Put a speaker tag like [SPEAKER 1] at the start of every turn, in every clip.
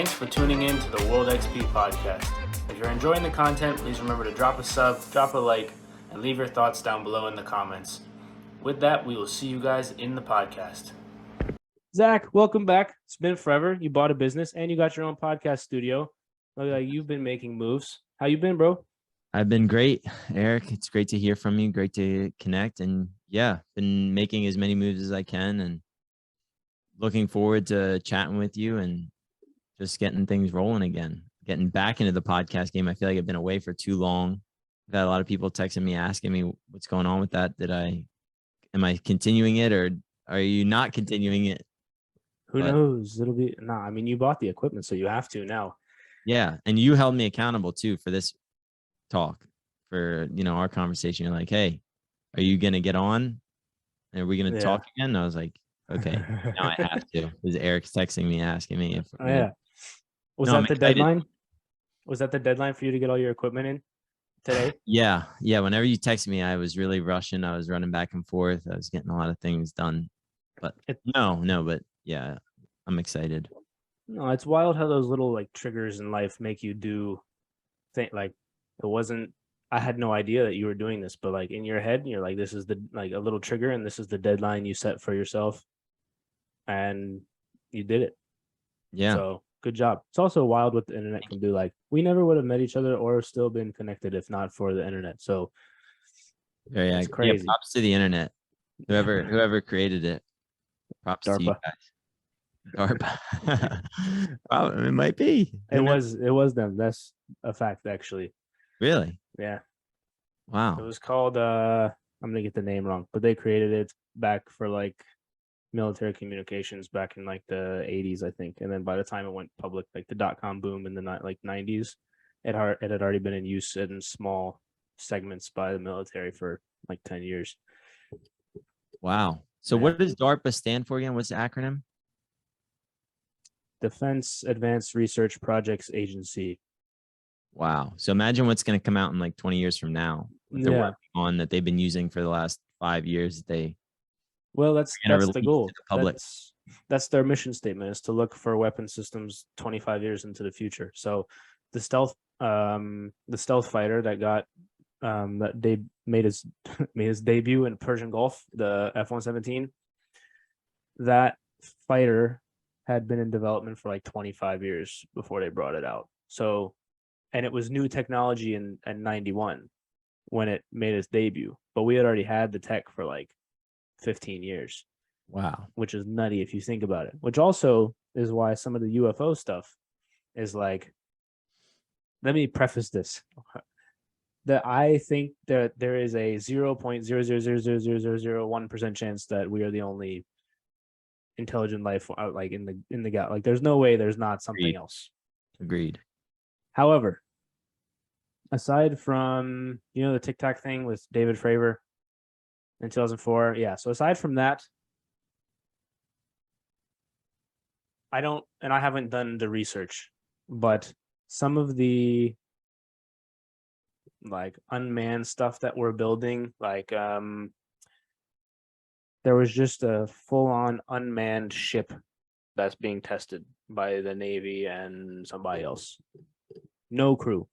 [SPEAKER 1] Thanks for tuning in to the World XP podcast. If you're enjoying the content, please remember to drop a sub, drop a like, and leave your thoughts down below in the comments. With that, we will see you guys in the podcast. Zach, welcome back. It's been forever. You bought a business and you got your own podcast studio. Like you've been making moves. How you been, bro?
[SPEAKER 2] I've been great, Eric. It's great to hear from you. Great to connect. And yeah, been making as many moves as I can and looking forward to chatting with you and just getting things rolling again, getting back into the podcast game. I feel like I've been away for too long. I've had a lot of people texting me, asking me what's going on with that. Am I continuing it or are you not continuing it?
[SPEAKER 1] Who knows? It'll be, I mean, you bought the equipment, so you have to now.
[SPEAKER 2] Yeah. And you held me accountable too for this talk, for, our conversation. You're like, hey, are you going to get on? Are we going to talk again? And I was like, okay, now I have to. Because Eric's texting me, asking me if.
[SPEAKER 1] Was that the deadline? Was that the deadline for you to get all your equipment in today?
[SPEAKER 2] Yeah. Whenever you text me, I was really rushing. I was running back and forth. I was getting a lot of things done. But but yeah, I'm excited.
[SPEAKER 1] No, it's wild how those little like triggers in life make you do think like it wasn't. I had no idea that you were doing this, but like in your head, you're like, this is a little trigger, and this is the deadline you set for yourself, and you did it.
[SPEAKER 2] Yeah.
[SPEAKER 1] So good job. It's also wild what the internet can do. Like we never would have met each other or still been connected if not for the internet. So
[SPEAKER 2] it's crazy. Yeah, props to the internet. Whoever created it. Props
[SPEAKER 1] DARPA.
[SPEAKER 2] to you guys. DARPA. Well, it might be.
[SPEAKER 1] It was them. That's a fact, actually.
[SPEAKER 2] Really?
[SPEAKER 1] Yeah.
[SPEAKER 2] Wow.
[SPEAKER 1] It was called I'm gonna get the name wrong, but they created it back for like military communications back in like the 80s, I think. And then by the time it went public, like the .com boom in the 90s, it had already been in use in small segments by the military for like 10 years.
[SPEAKER 2] Wow. So what does DARPA stand for again? What's the acronym?
[SPEAKER 1] Defense Advanced Research Projects Agency.
[SPEAKER 2] Wow. So imagine what's going to come out in like 20 years from now. What they're working on that they've been using for the last 5 years.
[SPEAKER 1] Well, that's the goal. That's their mission statement, is to look for weapon systems 25 years into the future. So the stealth fighter that got that they made his debut in Persian Gulf, the F-117, that fighter had been in development for like 25 years before they brought it out. So, and it was new technology in 91 when it made its debut, but we had already had the tech for like 15 years.
[SPEAKER 2] Wow.
[SPEAKER 1] Which is nutty if you think about it, which also is why some of the UFO stuff is like, let me preface this, that I think that there is a 0.0000001% chance that we are the only intelligent life out like in the galaxy. Like there's no way there's not something else.
[SPEAKER 2] Agreed.
[SPEAKER 1] However, aside from the Tic Tac thing with David Fravor in 2004, so aside from that, I haven't done the research, but some of the like unmanned stuff that we're building, like there was just a full-on unmanned ship that's being tested by the Navy and somebody else. No crew,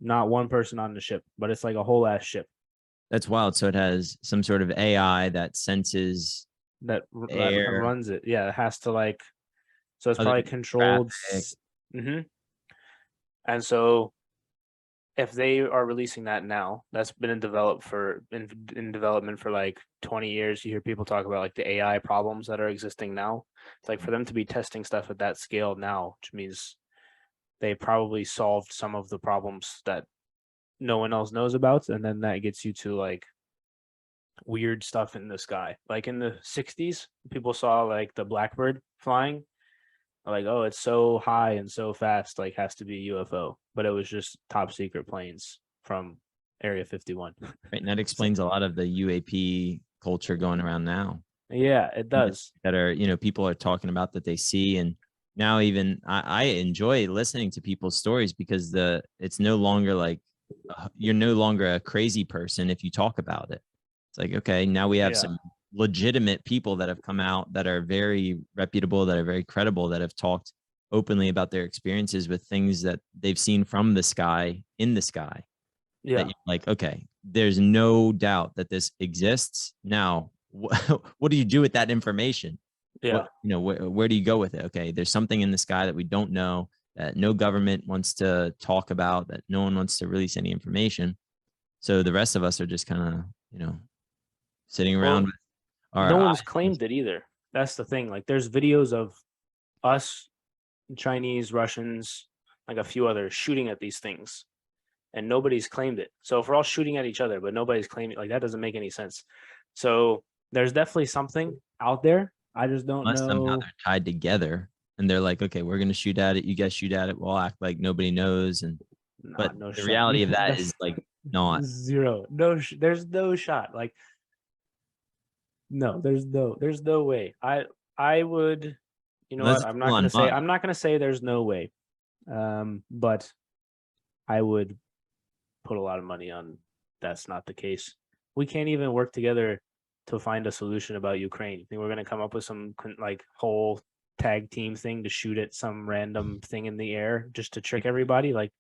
[SPEAKER 1] not one person on the ship, but it's like a whole ass ship.
[SPEAKER 2] That's wild. So it has some sort of AI that senses
[SPEAKER 1] that runs it. Yeah, it has to like. So it's probably controlled. And so, if they are releasing that now, that's been in development for like 20 years. You hear people talk about like the AI problems that are existing now. It's like for them to be testing stuff at that scale now, which means they probably solved some of the problems that no one else knows about, and then that gets you to like weird stuff in the sky. Like in the 60s, people saw like the Blackbird flying. Like, oh, it's so high and so fast, like has to be a UFO. But it was just top secret planes from Area 51.
[SPEAKER 2] Right, and that explains a lot of the UAP culture going around now.
[SPEAKER 1] Yeah, it does.
[SPEAKER 2] That are, people are talking about that they see. And now even I enjoy listening to people's stories because it's no longer like you're no longer a crazy person if you talk about it. It's like, okay, now we have some legitimate people that have come out that are very reputable, that are very credible, that have talked openly about their experiences with things that they've seen from the sky in the sky.
[SPEAKER 1] Yeah.
[SPEAKER 2] That you're like, okay, there's no doubt that this exists. Now, what do you do with that information?
[SPEAKER 1] Yeah.
[SPEAKER 2] Where do you go with it? Okay, there's something in the sky that we don't know, that no government wants to talk about, that no one wants to release any information. So the rest of us are just kind of, sitting around
[SPEAKER 1] Well,
[SPEAKER 2] with our
[SPEAKER 1] no one's
[SPEAKER 2] eyes.
[SPEAKER 1] claimed it either. That's the thing. Like, there's videos of us, Chinese, Russians, like a few others shooting at these things, and nobody's claimed it. So if we're all shooting at each other, but nobody's claiming, like, that doesn't make any sense. So there's definitely something out there. I just don't
[SPEAKER 2] Unless somehow
[SPEAKER 1] know.
[SPEAKER 2] they're tied together and they're like, okay, we're going to shoot at it. You guys shoot at it. We'll act like nobody knows.
[SPEAKER 1] Nah,
[SPEAKER 2] But
[SPEAKER 1] no
[SPEAKER 2] the
[SPEAKER 1] shot.
[SPEAKER 2] reality of that
[SPEAKER 1] That's
[SPEAKER 2] is like not.
[SPEAKER 1] zero. No, there's no shot. Like, no, there's no way. I would, you know
[SPEAKER 2] Unless
[SPEAKER 1] what?
[SPEAKER 2] it's Elon Musk.
[SPEAKER 1] I'm not gonna say there's no way. But I would put a lot of money on that's not the case. We can't even work together to find a solution about Ukraine. You think we're gonna come up with some like whole tag team thing to shoot at some random thing in the air just to trick everybody? Like,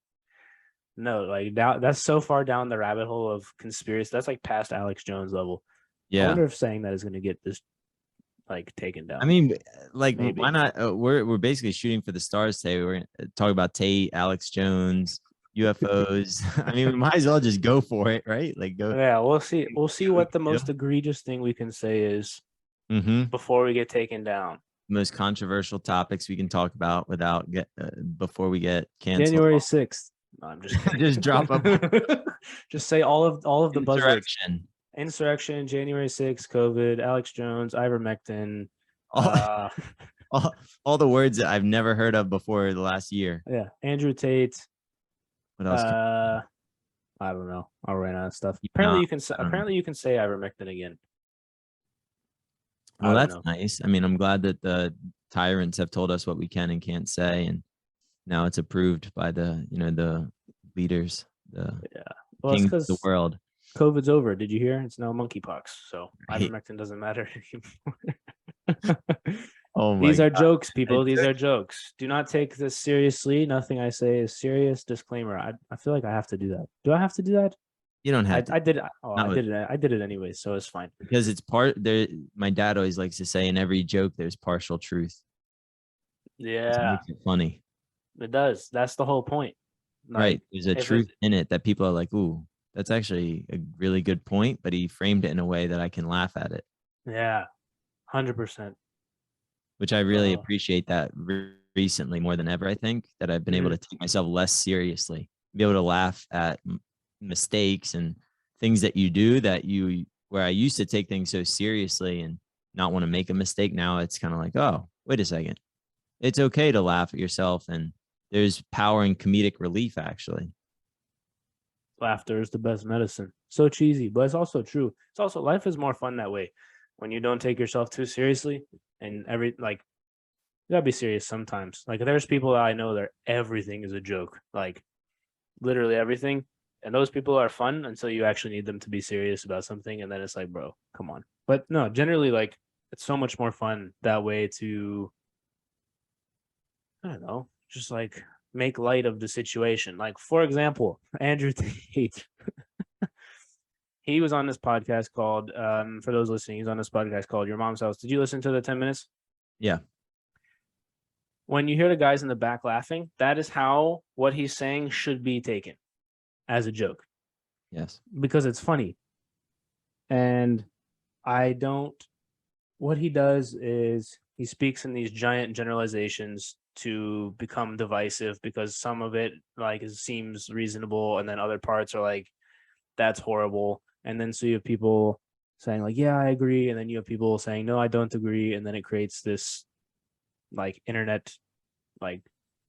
[SPEAKER 1] no, like that's so far down the rabbit hole of conspiracy. That's like past Alex Jones level. I
[SPEAKER 2] Yeah.
[SPEAKER 1] wonder if saying that is going to get this like taken down.
[SPEAKER 2] I mean, like,
[SPEAKER 1] Maybe.
[SPEAKER 2] why not? We're basically shooting for the stars today. We're going to talk about Tate, Alex Jones, UFOs. I mean, we might as well just go for it, right? Like, go.
[SPEAKER 1] Yeah, we'll see. We'll see what the most egregious thing we can say is before we get taken down.
[SPEAKER 2] Most controversial topics we can talk about without before we get canceled.
[SPEAKER 1] January 6th. No, I'm just kidding.
[SPEAKER 2] Just drop a
[SPEAKER 1] just say all of the buzzwords.
[SPEAKER 2] Insurrection,
[SPEAKER 1] January 6th, COVID, Alex Jones, ivermectin.
[SPEAKER 2] All the words that I've never heard of before the last year.
[SPEAKER 1] Yeah, Andrew Tate.
[SPEAKER 2] What else?
[SPEAKER 1] I don't know. I'll run out of stuff. Apparently, you can say ivermectin again.
[SPEAKER 2] Well, that's nice. I mean, I'm glad that the tyrants have told us what we can and can't say, and now it's approved by the the leaders, kings of the world.
[SPEAKER 1] COVID's over. Did you hear? It's now monkeypox. So ivermectin doesn't matter anymore.
[SPEAKER 2] Oh my
[SPEAKER 1] These are jokes, people. These are jokes. Do not take this seriously. Nothing I say is serious. Disclaimer. I feel like I have to do that. Do I have to do that?
[SPEAKER 2] You don't have to.
[SPEAKER 1] I did. Oh, I did it. I did it anyway, so it's fine.
[SPEAKER 2] Because it's part there. My dad always likes to say, in every joke, there's partial truth.
[SPEAKER 1] Yeah,
[SPEAKER 2] makes it funny.
[SPEAKER 1] It does. That's the whole point.
[SPEAKER 2] Like, right. There's a truth in it that people are like, "Ooh, that's actually a really good point," but he framed it in a way that I can laugh at it.
[SPEAKER 1] Yeah, 100%.
[SPEAKER 2] Which I really appreciate that recently more than ever. I think that I've been able to take myself less seriously, be able to laugh at mistakes and things that you do where I used to take things so seriously and not want to make a mistake. Now it's kind of like, oh, wait a second. It's okay to laugh at yourself, and there's power in comedic relief, actually.
[SPEAKER 1] Laughter is the best medicine. So cheesy, but it's also true. It's also, life is more fun that way when you don't take yourself too seriously, and you gotta be serious sometimes. Like, there's people that I know that everything is a joke, like literally everything. And those people are fun until you actually need them to be serious about something. And then it's like, bro, come on. But no, generally, like, it's so much more fun that way to, I don't know, just like make light of the situation. Like, for example, Andrew Tate. He was on this podcast called, for those listening, he's on this podcast called Your Mom's House. Did you listen to the 10 minutes?
[SPEAKER 2] Yeah.
[SPEAKER 1] When you hear the guys in the back laughing, that is how what he's saying should be taken, as a joke.
[SPEAKER 2] Yes.
[SPEAKER 1] Because it's funny. And what he does is he speaks in these giant generalizations to become divisive, because some of it seems reasonable, and then other parts are like, that's horrible. And then so you have people saying like, yeah, I agree. And then you have people saying, no, I don't agree. And then it creates this like internet, like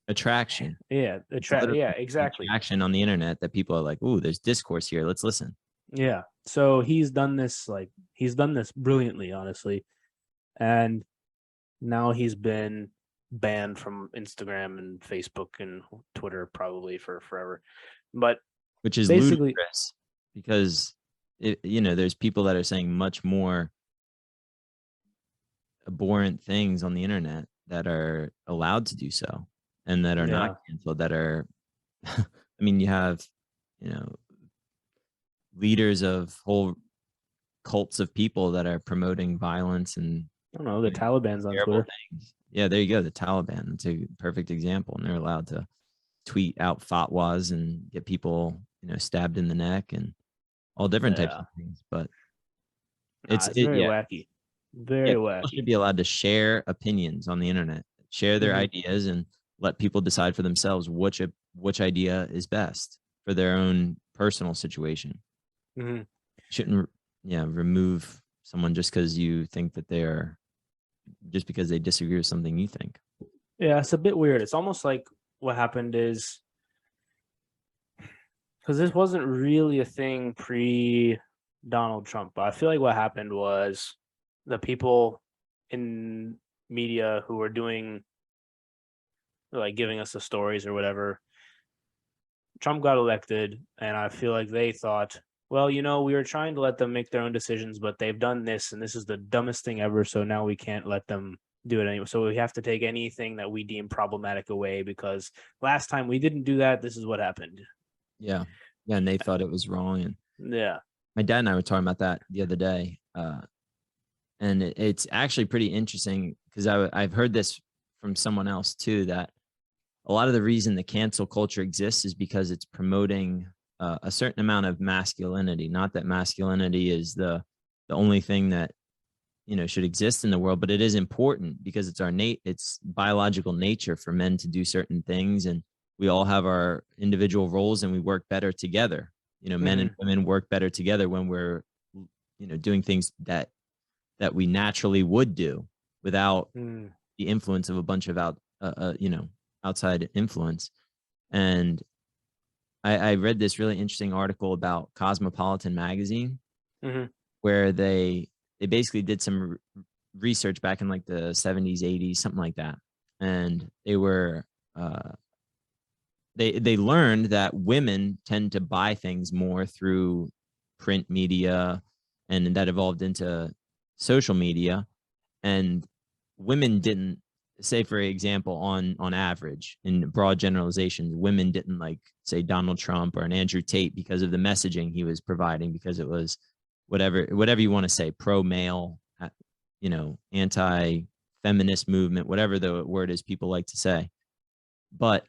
[SPEAKER 2] attraction.
[SPEAKER 1] Yeah. Yeah, exactly.
[SPEAKER 2] Action on the internet that people are like, ooh, there's discourse here. Let's listen.
[SPEAKER 1] Yeah. So he's done this brilliantly, honestly. And now he's been banned from Instagram and Facebook and Twitter probably for forever. But
[SPEAKER 2] which is basically ludicrous, because there's people that are saying much more abhorrent things on the internet that are allowed to do so and that are not
[SPEAKER 1] Yeah.
[SPEAKER 2] canceled, that are I mean, you have, you know, leaders of whole cults of people that are promoting violence and
[SPEAKER 1] I don't know. The
[SPEAKER 2] doing
[SPEAKER 1] Taliban's on
[SPEAKER 2] terrible
[SPEAKER 1] Twitter.
[SPEAKER 2] things. Yeah, there you go. The Taliban. That's a perfect example. And they're allowed to tweet out fatwas and get people, stabbed in the neck and all different types
[SPEAKER 1] Yeah.
[SPEAKER 2] of things. But
[SPEAKER 1] Nah, it's very
[SPEAKER 2] yeah,
[SPEAKER 1] wacky.
[SPEAKER 2] yeah.
[SPEAKER 1] Very
[SPEAKER 2] People should
[SPEAKER 1] wacky.
[SPEAKER 2] be allowed to share opinions on the internet, share their
[SPEAKER 1] Hmm.
[SPEAKER 2] ideas, and let people decide for themselves which idea is best for their own personal situation.
[SPEAKER 1] Hmm.
[SPEAKER 2] Shouldn't, yeah, remove someone just because you think that just because they disagree with something you think.
[SPEAKER 1] Yeah, it's a bit weird. It's almost like what happened is because this wasn't really a thing pre Donald Trump, but I feel like what happened was the people in media who were doing like giving us the stories or whatever. Trump got elected, and I feel like they thought, well, we were trying to let them make their own decisions, but they've done this, and this is the dumbest thing ever. So now we can't let them do it anymore. So we have to take anything that we deem problematic away because last time we didn't do that. This is what happened.
[SPEAKER 2] Yeah, yeah, and they thought it was wrong. And
[SPEAKER 1] Yeah.
[SPEAKER 2] my dad and I were talking about that the other day, and it's actually pretty interesting because I've heard this from someone else too, that a lot of the reason the cancel culture exists is because it's promoting a certain amount of masculinity. Not that masculinity is the only thing that should exist in the world, but it is important because it's biological nature for men to do certain things, and we all have our individual roles and we work better together. Men and
[SPEAKER 1] Hmm.
[SPEAKER 2] women work better together when we're doing things that we naturally would do without
[SPEAKER 1] Hmm.
[SPEAKER 2] the influence of a bunch of outside influence. And I read this really interesting article about Cosmopolitan magazine
[SPEAKER 1] Hmm.
[SPEAKER 2] where they basically did some research back in like the 70s, 80s, something like that. And uh, they learned that women tend to buy things more through print media, and that evolved into social media. And women didn't, say for example, on average, in broad generalizations, women didn't like, say, Donald Trump or an Andrew Tate because of the messaging he was providing, because it was whatever you want to say, pro male, anti feminist movement, whatever the word is people like to say. But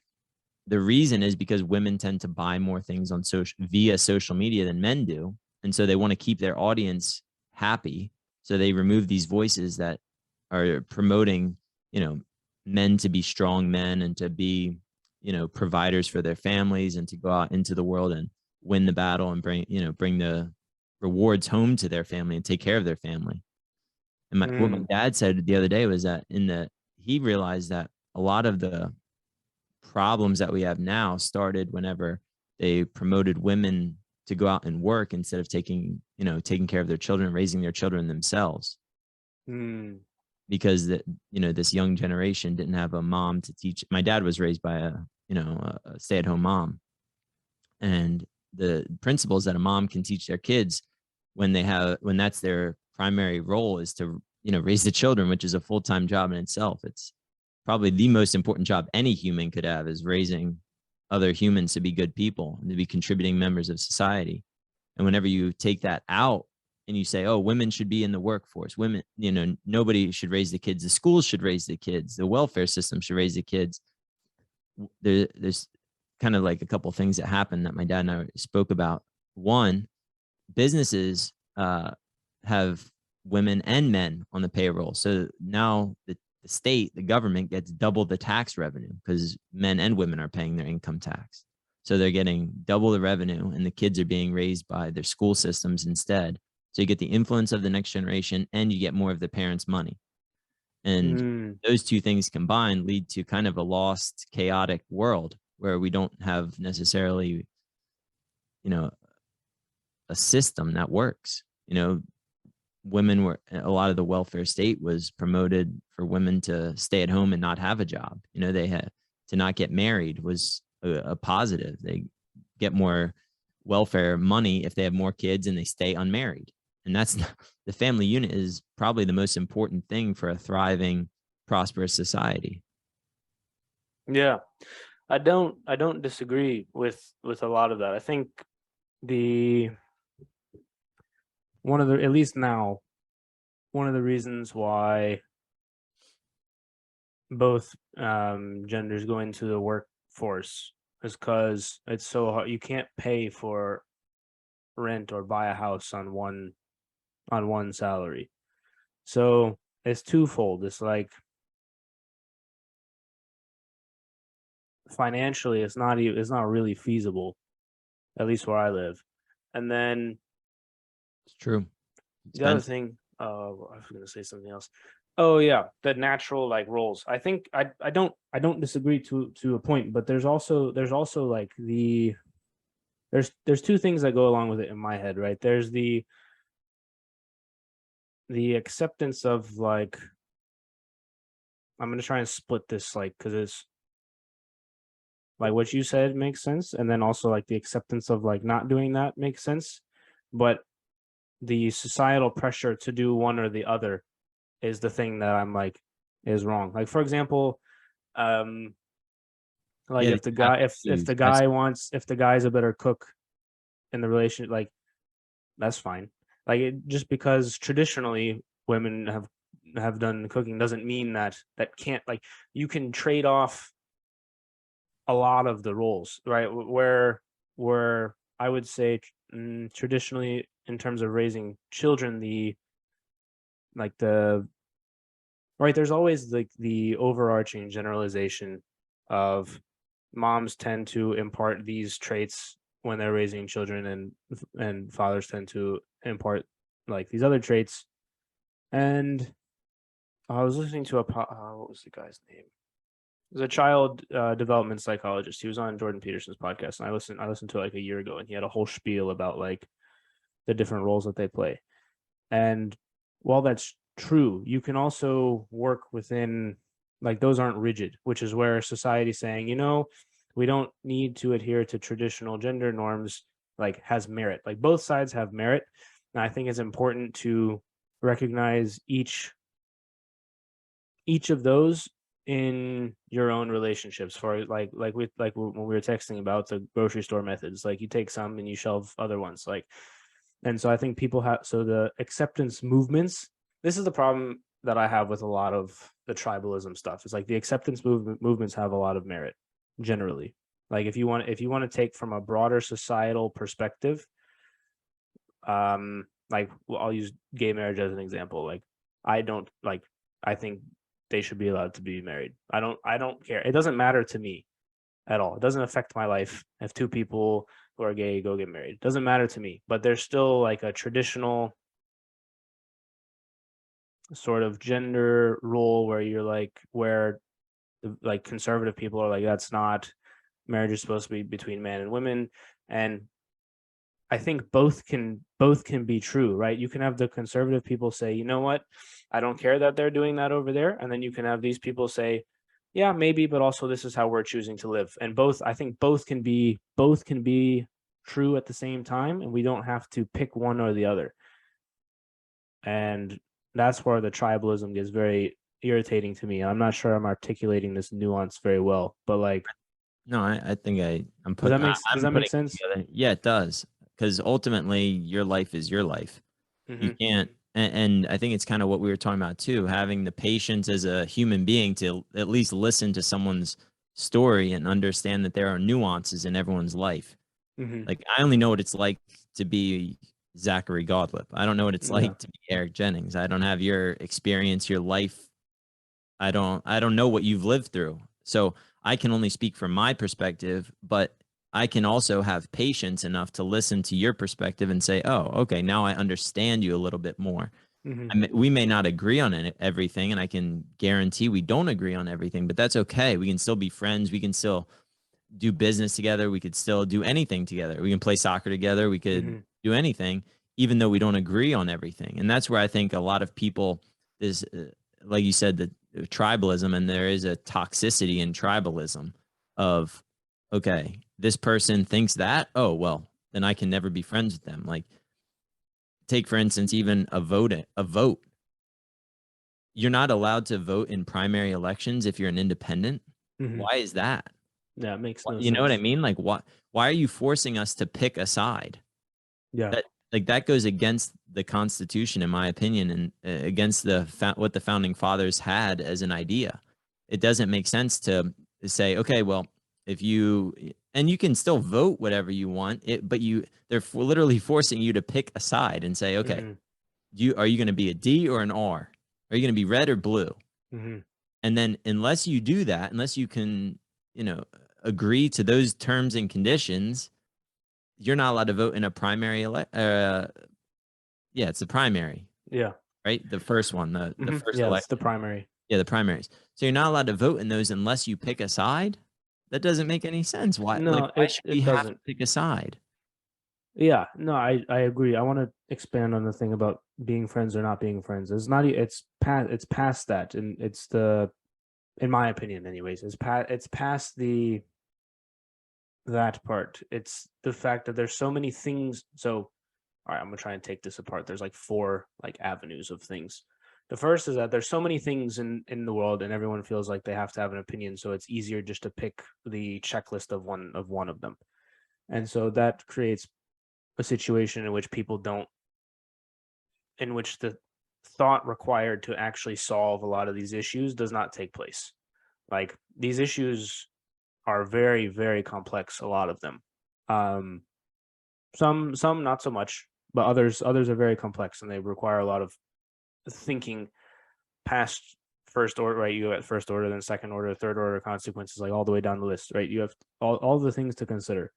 [SPEAKER 2] the reason is because women tend to buy more things on via social media than men do, and so they want to keep their audience happy, so they remove these voices that are promoting men to be strong men and to be providers for their families and to go out into the world and win the battle and bring the rewards home to their family and take care of their family. And what my
[SPEAKER 1] Hmm.
[SPEAKER 2] dad said the other day was that he realized that a lot of the problems that we have now started whenever they promoted women to go out and work instead of taking care of their children, raising their children themselves.
[SPEAKER 1] Hmm.
[SPEAKER 2] Because this young generation didn't have a mom to teach. My dad was raised by a stay-at-home mom, and the principles that a mom can teach their kids when that's their primary role is to raise the children, which is a full-time job in itself. It's probably the most important job any human could have, is raising other humans to be good people and to be contributing members of society. And whenever you take that out and you say, oh, women should be in the workforce, women, nobody should raise the kids, the schools should raise the kids, the welfare system should raise the kids, there's kind of like a couple of things that happened that my dad and I spoke about. One, businesses have women and men on the payroll. So now the state, the government gets double the tax revenue because men and women are paying their income tax. So they're getting double the revenue, and the kids are being raised by their school systems instead. So you get the influence of the next generation and you get more of the parents' money. And
[SPEAKER 1] Hmm.
[SPEAKER 2] those two things combined lead to kind of a lost, chaotic world where we don't have necessarily, you know, a system that works. Women were, a lot of the welfare state was promoted for women to stay at home and not have a job. They had to not get married was a positive. They get more welfare money if they have more kids and they stay unmarried. And that's not, the family unit is probably the most important thing for a thriving prosperous society.
[SPEAKER 1] Yeah. I don't disagree with a lot of that. I think the one of the at least now one of the reasons why both genders go into the workforce is because it's so hard. You can't pay for rent or buy a house on one salary. So it's twofold. It's like financially, it's not really feasible, at least where I live. And then
[SPEAKER 2] It's true.
[SPEAKER 1] the other
[SPEAKER 2] Expensive.
[SPEAKER 1] thing, I was gonna say something else. Oh yeah, the natural like roles. I think I don't disagree to a point, but there's also like there's two things that go along with it in my head, right? There's the acceptance of like I'm gonna try and split this like because it's like what you said makes sense, and then also like the acceptance of like not doing that makes sense, but the societal pressure to do one or the other is the thing that I'm like is wrong. Like for example, um, like
[SPEAKER 2] Yeah, that
[SPEAKER 1] if the
[SPEAKER 2] you have
[SPEAKER 1] guy if
[SPEAKER 2] to
[SPEAKER 1] the
[SPEAKER 2] sacrifice.
[SPEAKER 1] guy wants if the guy's a better cook in the relation, like that's fine. Like just because traditionally women have done cooking doesn't mean that can't like you can trade off a lot of the roles, right? Where I would say traditionally in terms of raising children, the like the right there's always like the overarching generalization of moms tend to impart these traits when they're raising children, and fathers tend to impart like these other traits. And I was listening to what was the guy's name? There's a child development psychologist. He was on Jordan Peterson's podcast, and I listened to it like a year ago, and he had a whole spiel about like the different roles that they play. And while that's true, you can also work within like those aren't rigid, which is where society's saying, we don't need to adhere to traditional gender norms, like has merit. Like both sides have merit. And I think it's important to recognize each of those in your own relationships for like when we were texting about the grocery store methods, like you take some and you shelve other ones, like. And so I think people have so the acceptance movements. This is the problem that I have with a lot of the tribalism stuff. It's like the acceptance movements have a lot of merit generally. Like if you want to take from a broader societal perspective, like well, I'll use gay marriage as an example. Like I don't like I think they should be allowed to be married. I don't care. It doesn't matter to me at all. It doesn't affect my life if two people who are gay go get married. It doesn't matter to me. But there's still like a traditional sort of gender role where you're like where like conservative people are like that's not marriage is supposed to be between man and women. And I think both can be true, right? You can have the conservative people say, you know what, I don't care that they're doing that over there, and then you can have these people say, yeah, maybe, but also this is how we're choosing to live. And both, I think, both can be true at the same time, and we don't have to pick one or the other. And that's where the tribalism gets very irritating to me. I'm not sure I'm articulating this nuance very well, but like,
[SPEAKER 2] No, I think
[SPEAKER 1] does that make does
[SPEAKER 2] I'm
[SPEAKER 1] that make
[SPEAKER 2] putting it
[SPEAKER 1] sense?
[SPEAKER 2] together. Yeah, it does. Because ultimately your life is your life. You
[SPEAKER 1] Hmm.
[SPEAKER 2] can't, and I think it's kind of what we were talking about too, having the patience as a human being to at least listen to someone's story and understand that there are nuances in everyone's life.
[SPEAKER 1] Hmm.
[SPEAKER 2] Like I only know what it's like to be Zachary Gaudlip. I don't know what it's
[SPEAKER 1] Yeah.
[SPEAKER 2] like to be Eric Jennings. I don't have your experience, your life. I don't know what you've lived through. So I can only speak from my perspective, but I can also have patience enough to listen to your perspective and say, "Oh, okay, now I understand you a little bit more."
[SPEAKER 1] Hmm.
[SPEAKER 2] We may not agree on everything, and I can guarantee we don't agree on everything, but that's okay. We can still be friends. We can still do business together. We could still do anything together. We can play soccer together. We could
[SPEAKER 1] Hmm.
[SPEAKER 2] do anything, even though we don't agree on everything. And that's where I think a lot of people is, like you said, the tribalism, and there is a toxicity in tribalism of, okay, this person thinks that, oh, well, then I can never be friends with them. Like, take for instance, even a vote. you're not allowed to vote in primary elections if you're an independent.
[SPEAKER 1] Mhm.
[SPEAKER 2] Why is that?
[SPEAKER 1] Yeah, it makes no
[SPEAKER 2] You know what I
[SPEAKER 1] sense.
[SPEAKER 2] mean? Like, why are you forcing us to pick a side?
[SPEAKER 1] Yeah.
[SPEAKER 2] That goes against the Constitution, in my opinion, and against what the founding fathers had as an idea. It doesn't make sense to say, okay, well, if you and you can still vote whatever you want, but they're literally forcing you to pick a side and say, okay,
[SPEAKER 1] Mhm.
[SPEAKER 2] are you going to be a D or an R? Are you going to be red or blue?
[SPEAKER 1] Mhm.
[SPEAKER 2] And then unless you do that, unless you can, agree to those terms and conditions, you're not allowed to vote in a primary yeah, it's the primary,
[SPEAKER 1] Yeah.
[SPEAKER 2] right? The first one, the first
[SPEAKER 1] Yeah, it's the
[SPEAKER 2] election.
[SPEAKER 1] primary.
[SPEAKER 2] Yeah, the primaries. So you're not allowed to vote in those unless you pick a side. That doesn't make any sense.
[SPEAKER 1] No,
[SPEAKER 2] Why should we
[SPEAKER 1] it
[SPEAKER 2] have to
[SPEAKER 1] doesn't.
[SPEAKER 2] pick a side?
[SPEAKER 1] Yeah, no, I agree. I want to expand on the thing about being friends or not being friends. It's not. It's past that, and it's the, in my opinion, anyways. It's past the that part. It's the fact that there's so many things. So, all right, I'm gonna try and take this apart. There's like four like avenues of things. The first is that there's so many things in the world, and everyone feels like they have to have an opinion. So it's easier just to pick the checklist of one of them, and so that creates a situation in which people don't, in which the thought required to actually solve a lot of these issues does not take place. Like these issues are very, very complex, a lot of them. Um, some not so much, but others are very complex and they require a lot of thinking past first order, right? You have first order, then second order, third order consequences, like all the way down the list, right? You have all the things to consider.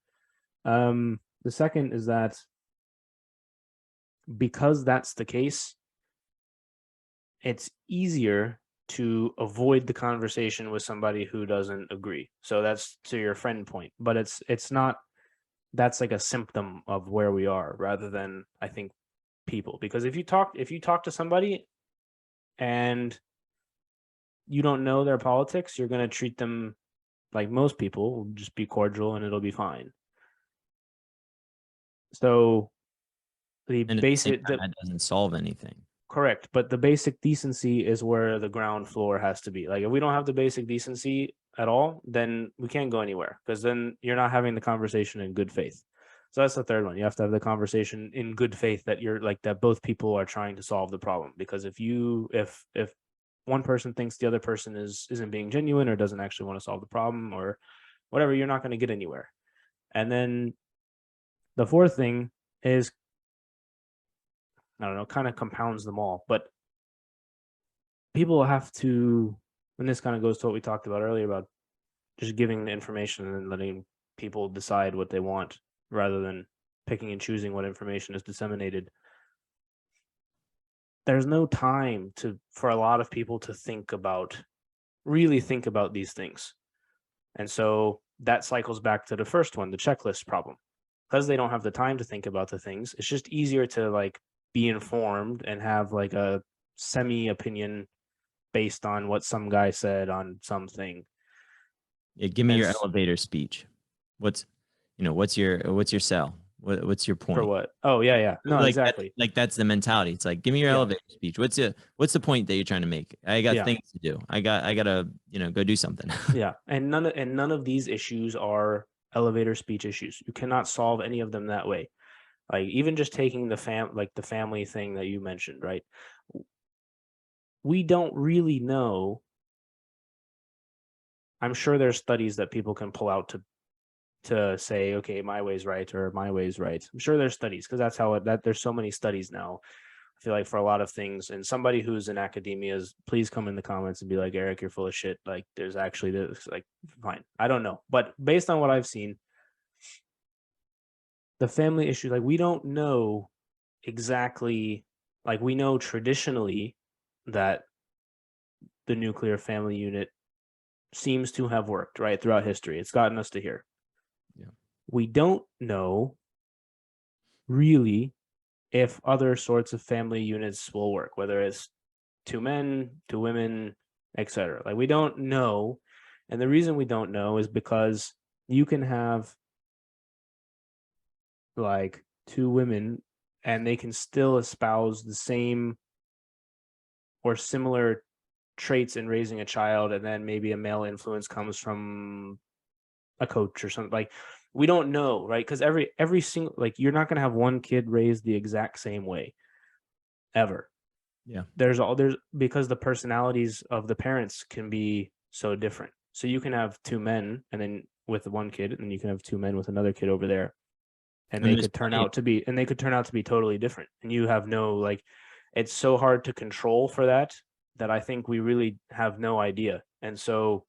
[SPEAKER 1] The second is that because that's the case, it's easier to avoid the conversation with somebody who doesn't agree. So that's to your friend point, but it's not, that's like a symptom of where we are rather than, I think, people. Because if you talk to somebody and you don't know their politics, you're going to treat them like most people, just be cordial and it'll be fine. So the
[SPEAKER 2] And at the same
[SPEAKER 1] basic
[SPEAKER 2] time,
[SPEAKER 1] the
[SPEAKER 2] that doesn't solve anything.
[SPEAKER 1] correct, but the basic decency is where the ground floor has to be. Like if we don't have the basic decency at all, then we can't go anywhere because then you're not having the conversation in good faith. So that's the third one. You have to have the conversation in good faith that you're like that both people are trying to solve the problem. Because if one person thinks the other person isn't being genuine or doesn't actually want to solve the problem or whatever, you're not going to get anywhere. And then the fourth thing is, I don't know, kind of compounds them all, but people have to, and this kind of goes to what we talked about earlier about just giving the information and letting people decide what they want rather than picking and choosing what information is disseminated. There's no time to for a lot of people to really think about these things. And so that cycles back to the first one, the checklist problem. Because they don't have the time to think about the things, it's just easier to like be informed and have like a semi opinion based on what some guy said on something.
[SPEAKER 2] Yeah, give me
[SPEAKER 1] And
[SPEAKER 2] your elevator speech. What's, what's your sell? What's your
[SPEAKER 1] for
[SPEAKER 2] point?
[SPEAKER 1] what? Oh yeah, yeah. No, exactly.
[SPEAKER 2] That's the mentality. It's like, give me your
[SPEAKER 1] Yeah,
[SPEAKER 2] elevator speech. What's the point that you're trying to make? I got
[SPEAKER 1] yeah,
[SPEAKER 2] things to do. I gotta, go do something.
[SPEAKER 1] yeah. And none of these issues are elevator speech issues. You cannot solve any of them that way. Like even just taking the family thing that you mentioned, right? We don't really know. I'm sure there's studies that people can pull out to say, okay, my way's right or my way's right. I'm sure there's studies because that's how that there's so many studies now. I feel like for a lot of things, and somebody who's in academia is, please come in the comments and be like, Eric, you're full of shit. Like there's actually this, like, fine. I don't know. But based on what I've seen, the family issue, like we don't know exactly, like we know traditionally that the nuclear family unit seems to have worked, right, throughout history. It's gotten us to here.
[SPEAKER 2] Yeah.
[SPEAKER 1] We don't know really if other sorts of family units will work, whether it's two men, two women, etc. Like we don't know. And the reason we don't know is because you can have like two women and they can still espouse the same or similar traits in raising a child, and then maybe a male influence comes from a coach or something. Like, we don't know, right? Because every single, like, you're not going to have one kid raised the exact same way ever.
[SPEAKER 2] Yeah.
[SPEAKER 1] There's because the personalities of the parents can be so different. So you can have two men, and then with one kid, and then you can have two men with another kid over there, and
[SPEAKER 2] And
[SPEAKER 1] they
[SPEAKER 2] there's
[SPEAKER 1] could turn
[SPEAKER 2] plenty of-
[SPEAKER 1] out to be totally different. And you have no, like, it's so hard to control for that I think we really have no idea. And so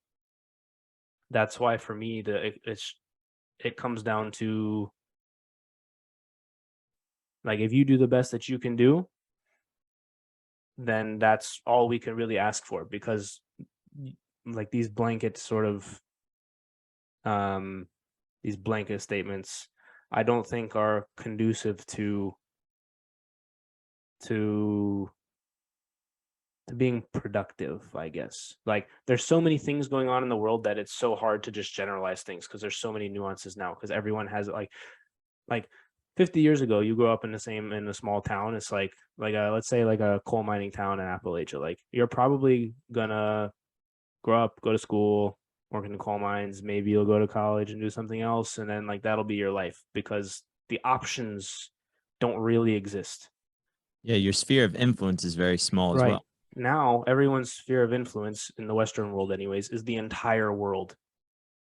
[SPEAKER 1] that's why for me it comes down to, like, if you do the best that you can do, then that's all we can really ask for, because like these blanket sort of these blanket statements, I don't think are conducive to being productive, I guess. Like, there's so many things going on in the world that it's so hard to just generalize things, because there's so many nuances now, because everyone has like 50 years ago, you grow up in a small town. It's like let's say like a coal mining town in Appalachia. Like, you're probably gonna grow up, go to school, work in the coal mines. Maybe you'll go to college and do something else, and then like that'll be your life, because the options don't really exist.
[SPEAKER 2] Yeah, your sphere of influence is very small as
[SPEAKER 1] Right.
[SPEAKER 2] well.
[SPEAKER 1] Now, everyone's sphere of influence in the Western world, anyways, is the entire world.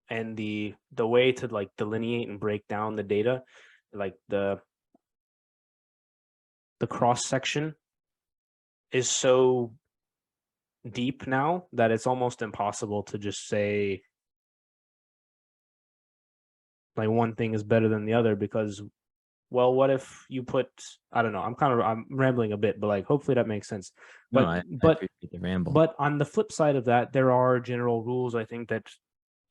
[SPEAKER 1] And the way to like delineate and break down the data, like the cross section, is so deep now that it's almost impossible to just say like one thing is better than the other, because, well, what if you put, I don't know, I'm rambling a bit, but like hopefully that makes sense.
[SPEAKER 2] No,
[SPEAKER 1] But
[SPEAKER 2] I appreciate the ramble.
[SPEAKER 1] but on the flip side of that, there are general rules, I think, that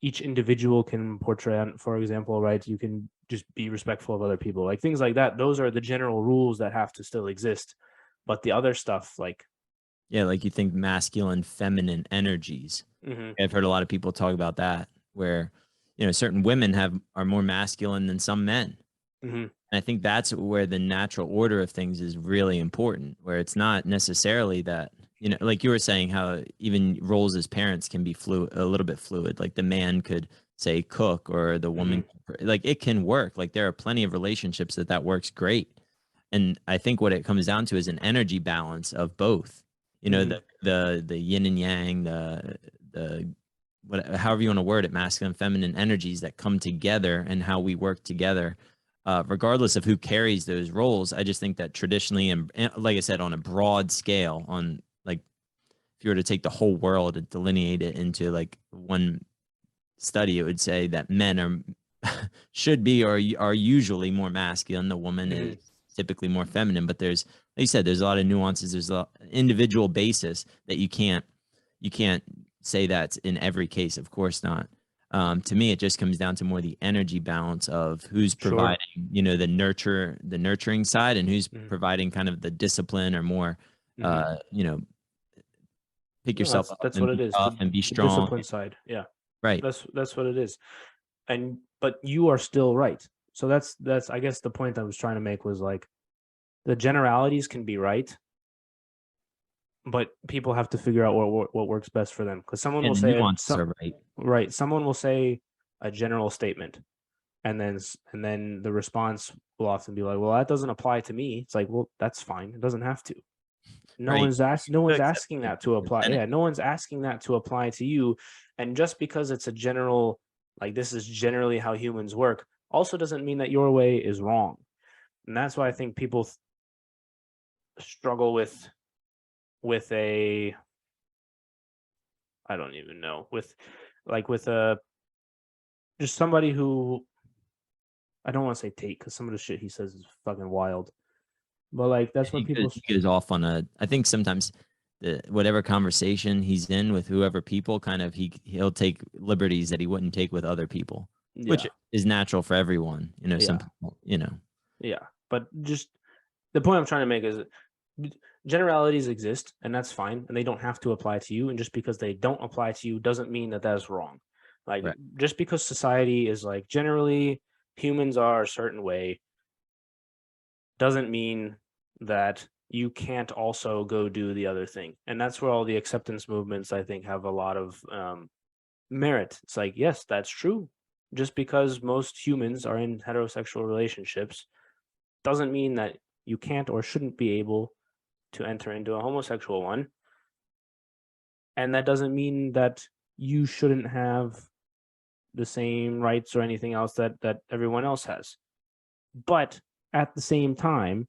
[SPEAKER 1] each individual can portray on. For example, right, you can just be respectful of other people, like things like that. Those are the general rules that have to still exist. But the other stuff, like,
[SPEAKER 2] Yeah, like you think masculine, feminine energies.
[SPEAKER 1] mhm,
[SPEAKER 2] I've heard a lot of people talk about that, where certain women are more masculine than some men.
[SPEAKER 1] mhm,
[SPEAKER 2] And I think that's where the natural order of things is really important, where it's not necessarily that, like you were saying, how even roles as parents can be a little bit fluid. Like the man could say cook, or the woman, like it can work. Like there are plenty of relationships that works great. And I think what it comes down to is an energy balance of both. The yin and yang, the however you want to word it, masculine, feminine energies that come together, and how we work together. Regardless of who carries those roles, I just think that traditionally, and like I said, on a broad scale, on like if you were to take the whole world and delineate it into like one study, it would say that men should be, or are usually more masculine. The woman is typically more feminine. But there's, like you said, there's a lot of nuances. There's an individual basis that you can't say that's in every case. Of course not. To me, it just comes down to more the energy balance of who's providing, the nurturing side, and who's providing kind of the discipline, or more, pick
[SPEAKER 1] No,
[SPEAKER 2] yourself up
[SPEAKER 1] that's
[SPEAKER 2] and
[SPEAKER 1] what
[SPEAKER 2] be
[SPEAKER 1] it is.
[SPEAKER 2] tough and be
[SPEAKER 1] The
[SPEAKER 2] strong.
[SPEAKER 1] discipline side. Yeah.
[SPEAKER 2] Right.
[SPEAKER 1] That's what it is. But you are still right. So that's I guess the point I was trying to make was, like, the generalities can be right, but people have to figure out what works best for them. Because someone will
[SPEAKER 2] And the
[SPEAKER 1] say
[SPEAKER 2] nuances are right.
[SPEAKER 1] right. Someone will say a general statement, and then the response will often be like, "Well, that doesn't apply to me." It's like, well, that's fine. It doesn't have to. No
[SPEAKER 2] Right.
[SPEAKER 1] one's
[SPEAKER 2] You could accept
[SPEAKER 1] asking that to apply.
[SPEAKER 2] 50%.
[SPEAKER 1] Yeah, no one's asking that to apply to you. And just because it's a general, like, this is generally how humans work, also doesn't mean that your way is wrong. And that's why I think people struggle with a, I don't even know, with a, just somebody who, I don't want to say Tate, because some of the shit he says is fucking wild. But like, that's what people.
[SPEAKER 2] He goes off on I think sometimes whatever conversation he's in with whoever people, kind of he'll take liberties that he wouldn't take with other people, which is natural for everyone. Some people,
[SPEAKER 1] Yeah, but just the point I'm trying to make is generalities exist, and that's fine, and they don't have to apply to you. And just because they don't apply to you doesn't mean that that's wrong. Like,
[SPEAKER 2] right.
[SPEAKER 1] Just because society is like generally humans are a certain way doesn't mean that you can't also go do the other thing. And that's where all the acceptance movements, I think, have a lot of merit. It's like, yes, that's true. Just because most humans are in heterosexual relationships doesn't mean that you can't or shouldn't be able to enter into a homosexual one. And that doesn't mean that you shouldn't have the same rights or anything else that everyone else has. But at the same time,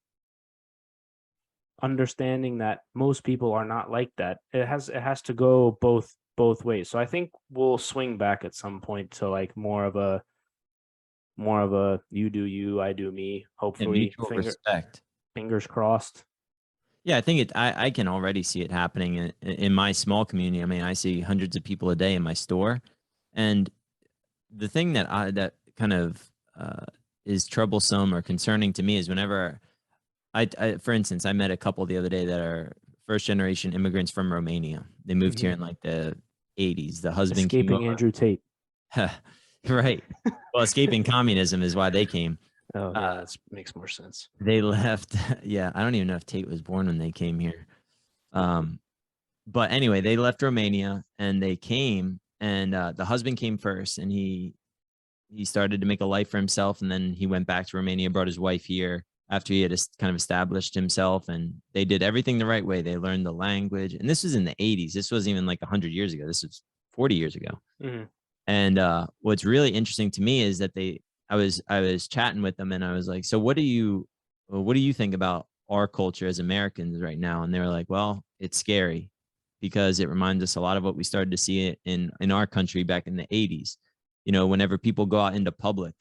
[SPEAKER 1] understanding that most people are not like that, it has to go both ways. So I think we'll swing back at some point to like more of a you do you, I do me.
[SPEAKER 2] And
[SPEAKER 1] Hopefully,
[SPEAKER 2] mutual respect.
[SPEAKER 1] fingers crossed.
[SPEAKER 2] Yeah, I think I can already see it happening in my small community. I mean, I see hundreds of people a day in my store. And the thing that kind of is troublesome or concerning to me is whenever for instance, I met a couple the other day that are first generation immigrants from Romania. They moved here in like the 80s. The husband came
[SPEAKER 1] Escaping
[SPEAKER 2] over.
[SPEAKER 1] Andrew Tate.
[SPEAKER 2] Right. Well, escaping communism is why they came.
[SPEAKER 1] Oh yeah, that makes more sense.
[SPEAKER 2] They left. Yeah, I don't even know if Tate was born when they came here. But anyway, they left Romania and they came, and the husband came first, and he started to make a life for himself, and then he went back to Romania, brought his wife here after he had kind of established himself, and they did everything the right way. They learned the language, and this was in the 80s. This wasn't even like 100 years ago. This was 40 years ago.
[SPEAKER 1] Mhm.
[SPEAKER 2] And what's really interesting to me is that I was chatting with them, and I was like, so what do you think about our culture as Americans right now? And they were like, well, it's scary because it reminds us a lot of what we started to see in our country back in the 80s. You know, whenever people go out into public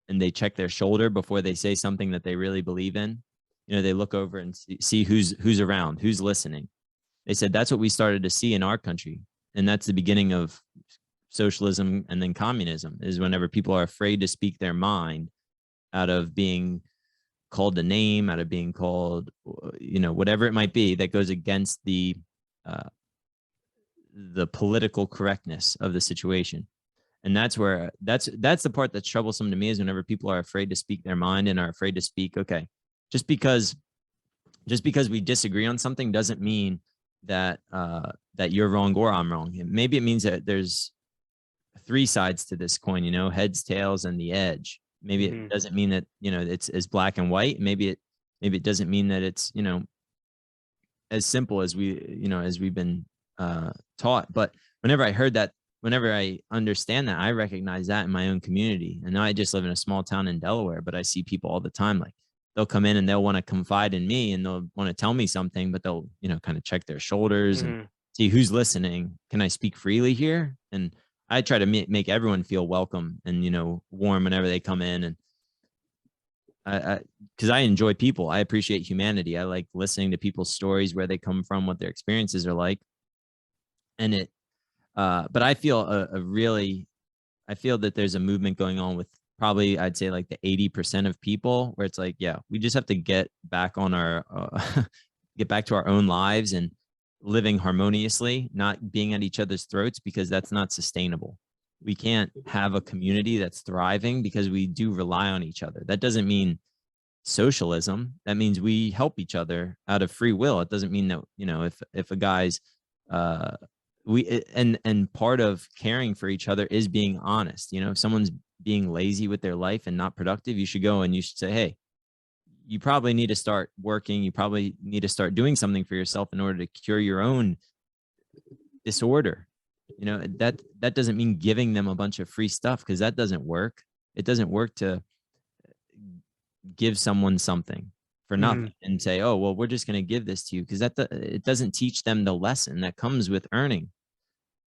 [SPEAKER 2] and they check their shoulder before they say something that they really believe in, you know, they look over and see who's around, who's listening. They said that's what we started to see in our country. And that's the beginning of socialism and then communism, is whenever people are afraid to speak their mind out of being called a name, out of being called, you know, whatever it might be that goes against the political correctness of the situation. And that's where that's the part that's troublesome to me, is whenever people are afraid to speak their mind and are afraid to speak. Okay, just because we disagree on something doesn't mean that that you're wrong or I'm wrong. Maybe it means that there's three sides to this coin, you know, heads, tails, and the edge. Maybe it doesn't mean that, you know, it's as black and white. Maybe it doesn't mean that it's, you know, as simple as we've been taught. But whenever I understand that, I recognize that in my own community. And now I just live in a small town in Delaware, but I see people all the time. Like, they'll come in and they'll want to confide in me and they'll want to tell me something, but they'll, you know, kind of check their shoulders and see who's listening. Can I speak freely here? And I try to make everyone feel welcome and, you know, warm whenever they come in. And because I enjoy people, I appreciate humanity. I like listening to people's stories, where they come from, what their experiences are like. And but I feel I feel that there's a movement going on with probably, I'd say, like the 80% of people, where it's like, yeah, we just have to get back on our, get back to our own lives and living harmoniously, not being at each other's throats, because that's not sustainable. We can't have a community that's thriving because we do rely on each other. That doesn't mean socialism. That means we help each other out of free will. It doesn't mean that, you know, if a guy's, and part of caring for each other is being honest. You know, if someone's being lazy with their life and not productive, you should go and you should say, hey, you probably need to start working. You probably need to start doing something for yourself in order to cure your own disorder. You know, that doesn't mean giving them a bunch of free stuff, because that doesn't work. It doesn't work to give someone something for nothing and say, oh, well, we're just going to give this to you, because it doesn't teach them the lesson that comes with earning.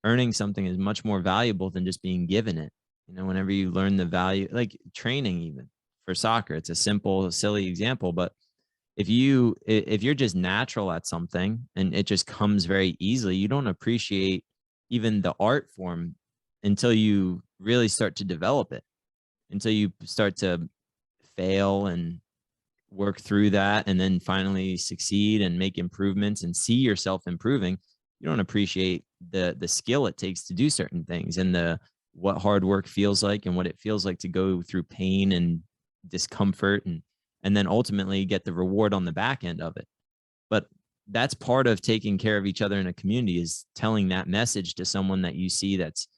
[SPEAKER 2] Earning something is much more valuable than just being given it. You know, whenever you learn the value, like training, even for soccer, it's a simple, silly example, but if you're just natural at something and it just comes very easily, you don't appreciate even the art form until you really start to develop it, until you start to fail and work through that, and then finally succeed and make improvements and see yourself improving. You don't appreciate the skill it takes to do certain things, and what hard work feels like, and what it feels like to go through pain and discomfort, and then ultimately get the reward on the back end of it. But that's part of taking care of each other in a community, is telling that message to someone that you see that's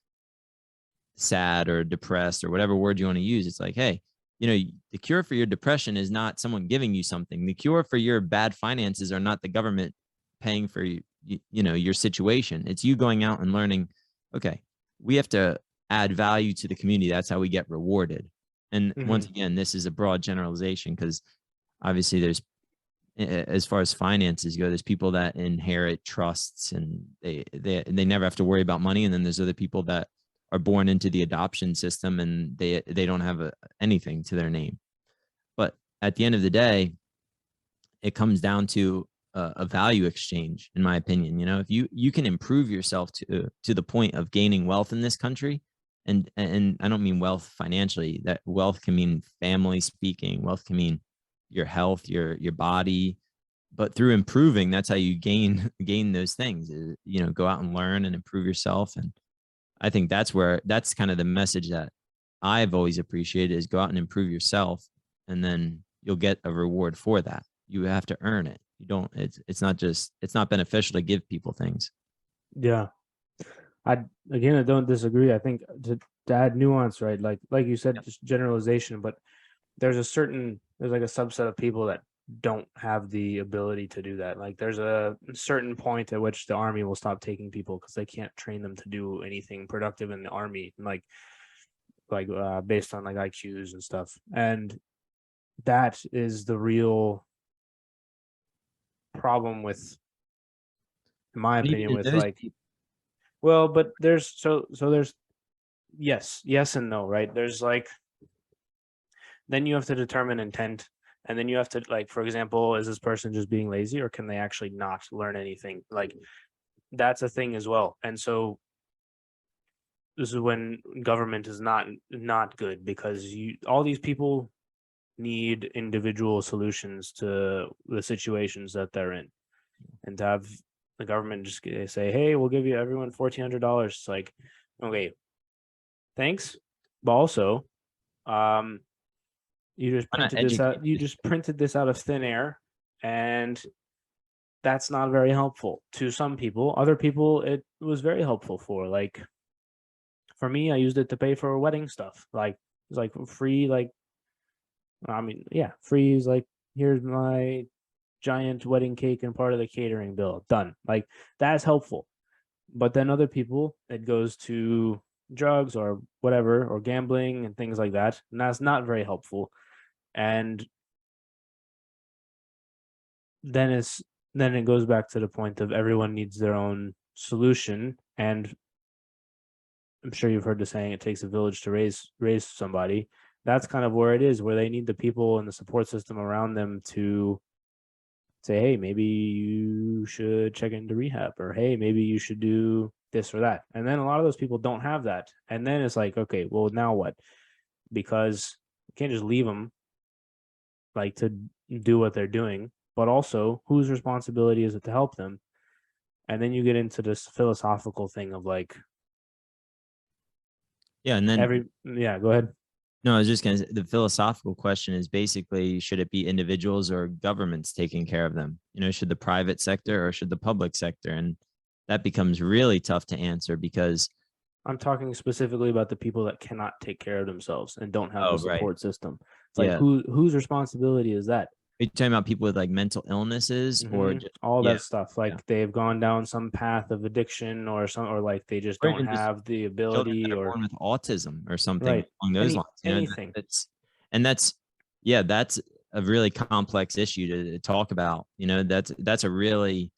[SPEAKER 2] sad or depressed or whatever word you want to use. It's like, hey, the cure for your depression is not someone giving you something. The cure for your bad finances are not the government paying for your situation. It's you going out and learning, okay, we have to add value to the community. That's how we get rewarded. And once again, this is a broad generalization, because obviously there's, as far as finances go, there's people that inherit trusts and they never have to worry about money. And then there's other people that are born into the adoption system and they don't have anything to their name. But at the end of the day, it comes down to a value exchange, in my opinion. If you can improve yourself to the point of gaining wealth in this country, and I don't mean wealth financially, that wealth can mean family speaking, wealth can mean your health, your body, but through improving, that's how you gain those things. Go out and learn and improve yourself. And I think that's kind of the message that I've always appreciated, is go out and improve yourself, and then you'll get a reward for that. You have to earn it. You don't, it's not beneficial to give people things.
[SPEAKER 1] Yeah. I don't disagree. I think to add nuance, right? Like you said, just generalization, but there's like a subset of people that don't have the ability to do that. Like there's a certain point at which the army will stop taking people because they can't train them to do anything productive in the army, like based on like IQs and stuff. And that is the real problem with, in my opinion, with like, well, but there's there's yes and no, right? There's like, then you have to determine intent, and then you have to, like, for example, is this person just being lazy, or can they actually not learn anything? Like, that's a thing as well. And so this is when government is not good, because all these people need individual solutions to the situations that they're in, and to have the government just say, hey, we'll give you everyone $1,400. It's like, okay, thanks, but also you just printed this out of thin air, and that's not very helpful to some people. Other people it was very helpful for. Like for me, I used it to pay for wedding stuff. Like it's like free, like, I mean, yeah, free is like, here's my giant wedding cake and part of the catering bill. Done. Like that's helpful. But then other people, it goes to drugs or whatever, or gambling and things like that. And that's not very helpful. And then it goes back to the point of everyone needs their own solution. And I'm sure you've heard the saying, it takes a village to raise somebody. That's kind of where it is, where they need the people and the support system around them to say, hey, maybe you should check into rehab, or hey, maybe you should do this or that. And then a lot of those people don't have that. And then it's like, okay, well, now what? Because you can't just leave them like to do what they're doing, but also whose responsibility is it to help them? And then you get into this philosophical thing of like,
[SPEAKER 2] yeah, and then
[SPEAKER 1] go ahead.
[SPEAKER 2] No, I was just going to say, the philosophical question is basically, should it be individuals or governments taking care of them? Should the private sector or should the public sector? And that becomes really tough to answer, because
[SPEAKER 1] I'm talking specifically about the people that cannot take care of themselves and don't have the support system. It's like, whose responsibility is that?
[SPEAKER 2] Are you talking about people with like mental illnesses or just,
[SPEAKER 1] all that stuff? Like they've gone down some path of addiction or like they just don't have the ability,
[SPEAKER 2] or born with autism or something along those lines.
[SPEAKER 1] Anything.
[SPEAKER 2] That's a really complex issue to talk about. That's a really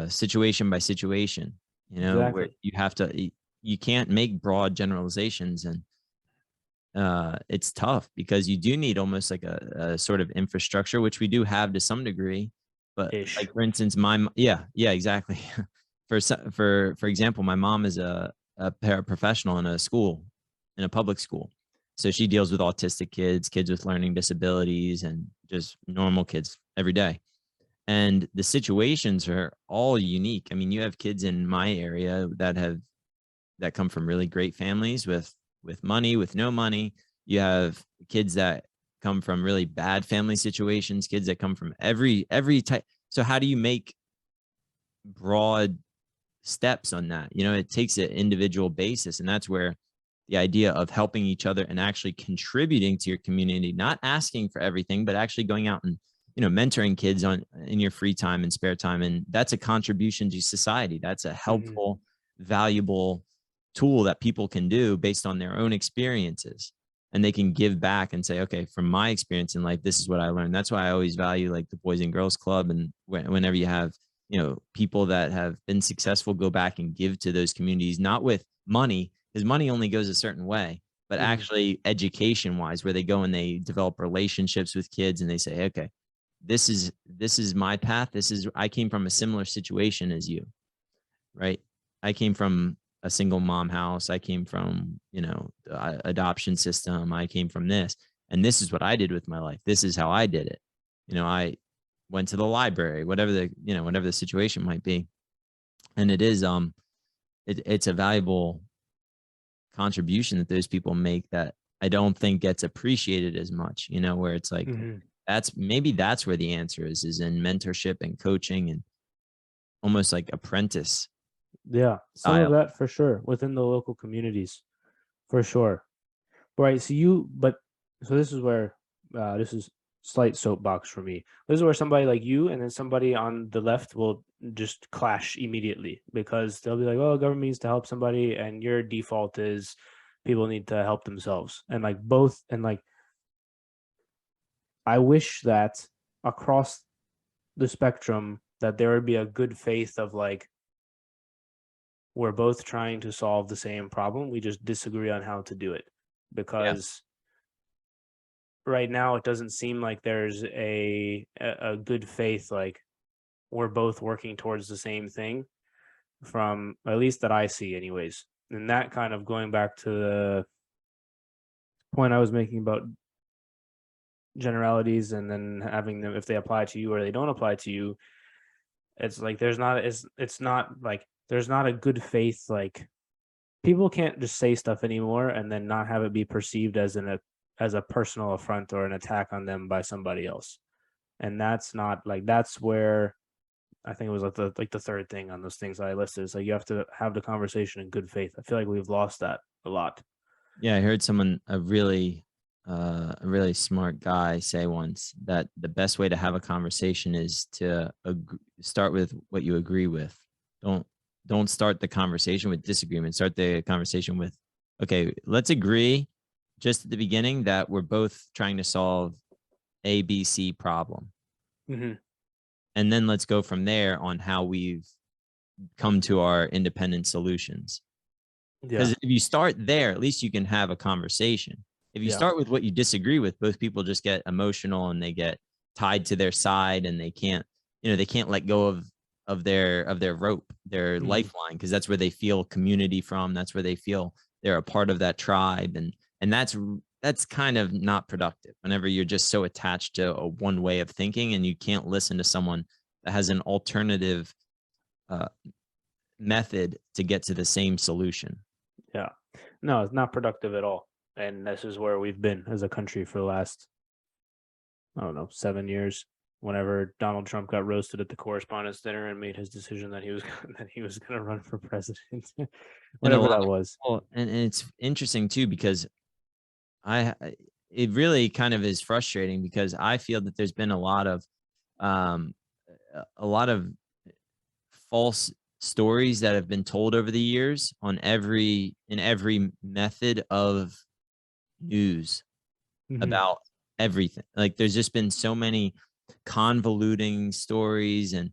[SPEAKER 2] situation by situation. Where you can't make broad generalizations, and it's tough because you do need almost like a sort of infrastructure, which we do have to some degree. But like, for instance, exactly. For example, my mom is a paraprofessional in a public school. So she deals with autistic kids with learning disabilities, and just normal kids every day. And the situations are all unique. I mean, you have kids in my area that come from really great families with money, with no money. You have kids that come from really bad family situations, kids that come from every type. So how do you make broad steps on that? It takes an individual basis, and that's where the idea of helping each other and actually contributing to your community, not asking for everything, but actually going out and mentoring kids in your free time and spare time, and that's a contribution to society. That's a helpful, valuable tool that people can do based on their own experiences, and they can give back and say, okay, from my experience in life, this is what I learned. That's why I always value like the Boys and Girls Club, and whenever you have people that have been successful go back and give to those communities, not with money, because money only goes a certain way, but actually education wise, where they go and they develop relationships with kids, and they say, okay, this is my path. I came from a similar situation as you, right? I came from a single mom house. I came from, the adoption system. I came from this, and this is what I did with my life. This is how I did it. I went to the library, whatever the situation might be. And it is, it's a valuable contribution that those people make that I don't think gets appreciated as much, where it's like, that's where the answer is in mentorship and coaching, and almost like apprentice.
[SPEAKER 1] Yeah, some of that for sure within the local communities, for sure. Right. So this is where this is slight soapbox for me. This is where somebody like you and then somebody on the left will just clash immediately, because they'll be like, "Oh, government needs to help somebody," and your default is people need to help themselves, and like both, and like I wish that across the spectrum that there would be a good faith of like, we're both trying to solve the same problem. We just disagree on how to do it, because right now it doesn't seem like there's a good faith, like we're both working towards the same thing, from at least that I see anyways. And that kind of going back to the point I was making about generalities, and then having them, if they apply to you or they don't apply to you, it's like there's not it's not like there's not a good faith, like people can't just say stuff anymore and then not have it be perceived as a personal affront or an attack on them by somebody else. And that's not like, that's where I think it was like the third thing on those things I listed, is like you have to have the conversation in good faith. I feel like we've lost that a lot.
[SPEAKER 2] Yeah, I heard a really smart guy say once that the best way to have a conversation is to start with what you agree with. Don't start the conversation with disagreement. Start the conversation with, okay, let's agree just at the beginning that we're both trying to solve A, B, C problem. And then let's go from there on how we've come to our independent solutions. Because if you start there, at least you can have a conversation. If you start with what you disagree with, both people just get emotional and they get tied to their side, and they can't let go of their rope, their lifeline, because that's where they feel community from. That's where they feel they're a part of that tribe. And that's kind of not productive whenever you're just so attached to one way of thinking, and you can't listen to someone that has an alternative method to get to the same solution.
[SPEAKER 1] Yeah. No, it's not productive at all. And this is where we've been as a country for the last, I don't know, 7 years. Whenever Donald Trump got roasted at the correspondence dinner and made his decision that he was going to run for president, whatever that was.
[SPEAKER 2] Well, and it's interesting too, because it really kind of is frustrating, because I feel that there's been a lot of false stories that have been told over the years in every method of news about everything. Like there's just been so many convoluting stories, and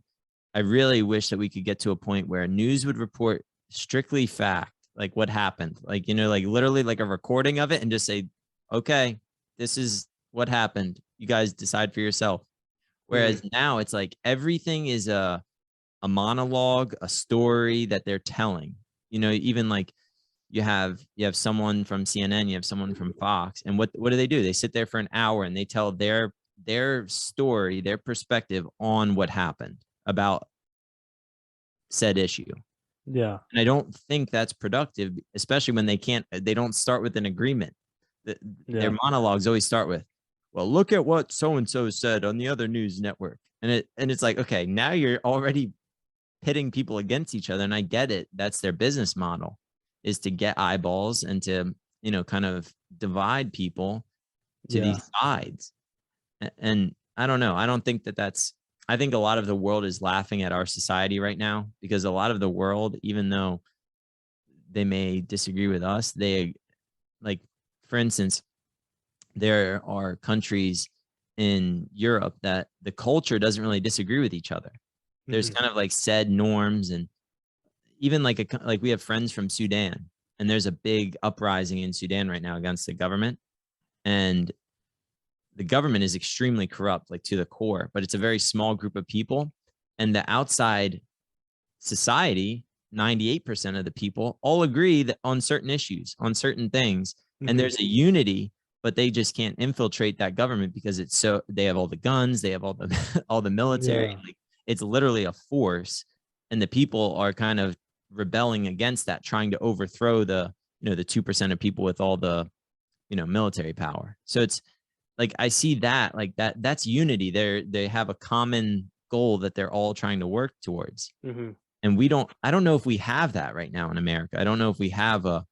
[SPEAKER 2] I really wish that we could get to a point where news would report strictly fact, like what happened, like like literally like a recording of it, and just say, okay, this is what happened, you guys decide for yourself. Whereas now it's like everything is a monologue, a story that they're telling. Even like you have someone from CNN, you have someone from Fox, and what do? They sit there for an hour and they tell their story, their perspective on what happened about said issue.
[SPEAKER 1] Yeah.
[SPEAKER 2] And I don't think that's productive, especially when they don't start with an agreement. Their monologues always start with, well, look at what so and so said on the other news network. And it's like, okay, now you're already pitting people against each other. And I get it. That's their business model, is to get eyeballs and to, kind of divide people to
[SPEAKER 1] Yeah.
[SPEAKER 2] these sides. And I don't know. I don't think I think a lot of the world is laughing at our society right now, because a lot of the world, even though they may disagree with us, they, like, for instance, there are countries in Europe that the culture doesn't really disagree with each other. There's
[SPEAKER 1] Hmm.
[SPEAKER 2] kind of like said norms, and even like we have friends from Sudan, and there's a big uprising in Sudan right now against the government, and the government is extremely corrupt, like to the core, but it's a very small group of people, and the outside society, 98% of the people all agree that on certain issues, on certain things, and
[SPEAKER 1] Hmm.
[SPEAKER 2] there's a unity, but they just can't infiltrate that government because they have all the guns, they have all the all the military,
[SPEAKER 1] Yeah.
[SPEAKER 2] like, it's literally a force, and the people are kind of rebelling against that, trying to overthrow the 2% of people with all the military power. So it's like, I see that, like, that's unity. They have a common goal that they're all trying to work towards,
[SPEAKER 1] Hmm.
[SPEAKER 2] and I don't know if we have that right now in America. I don't know if we have a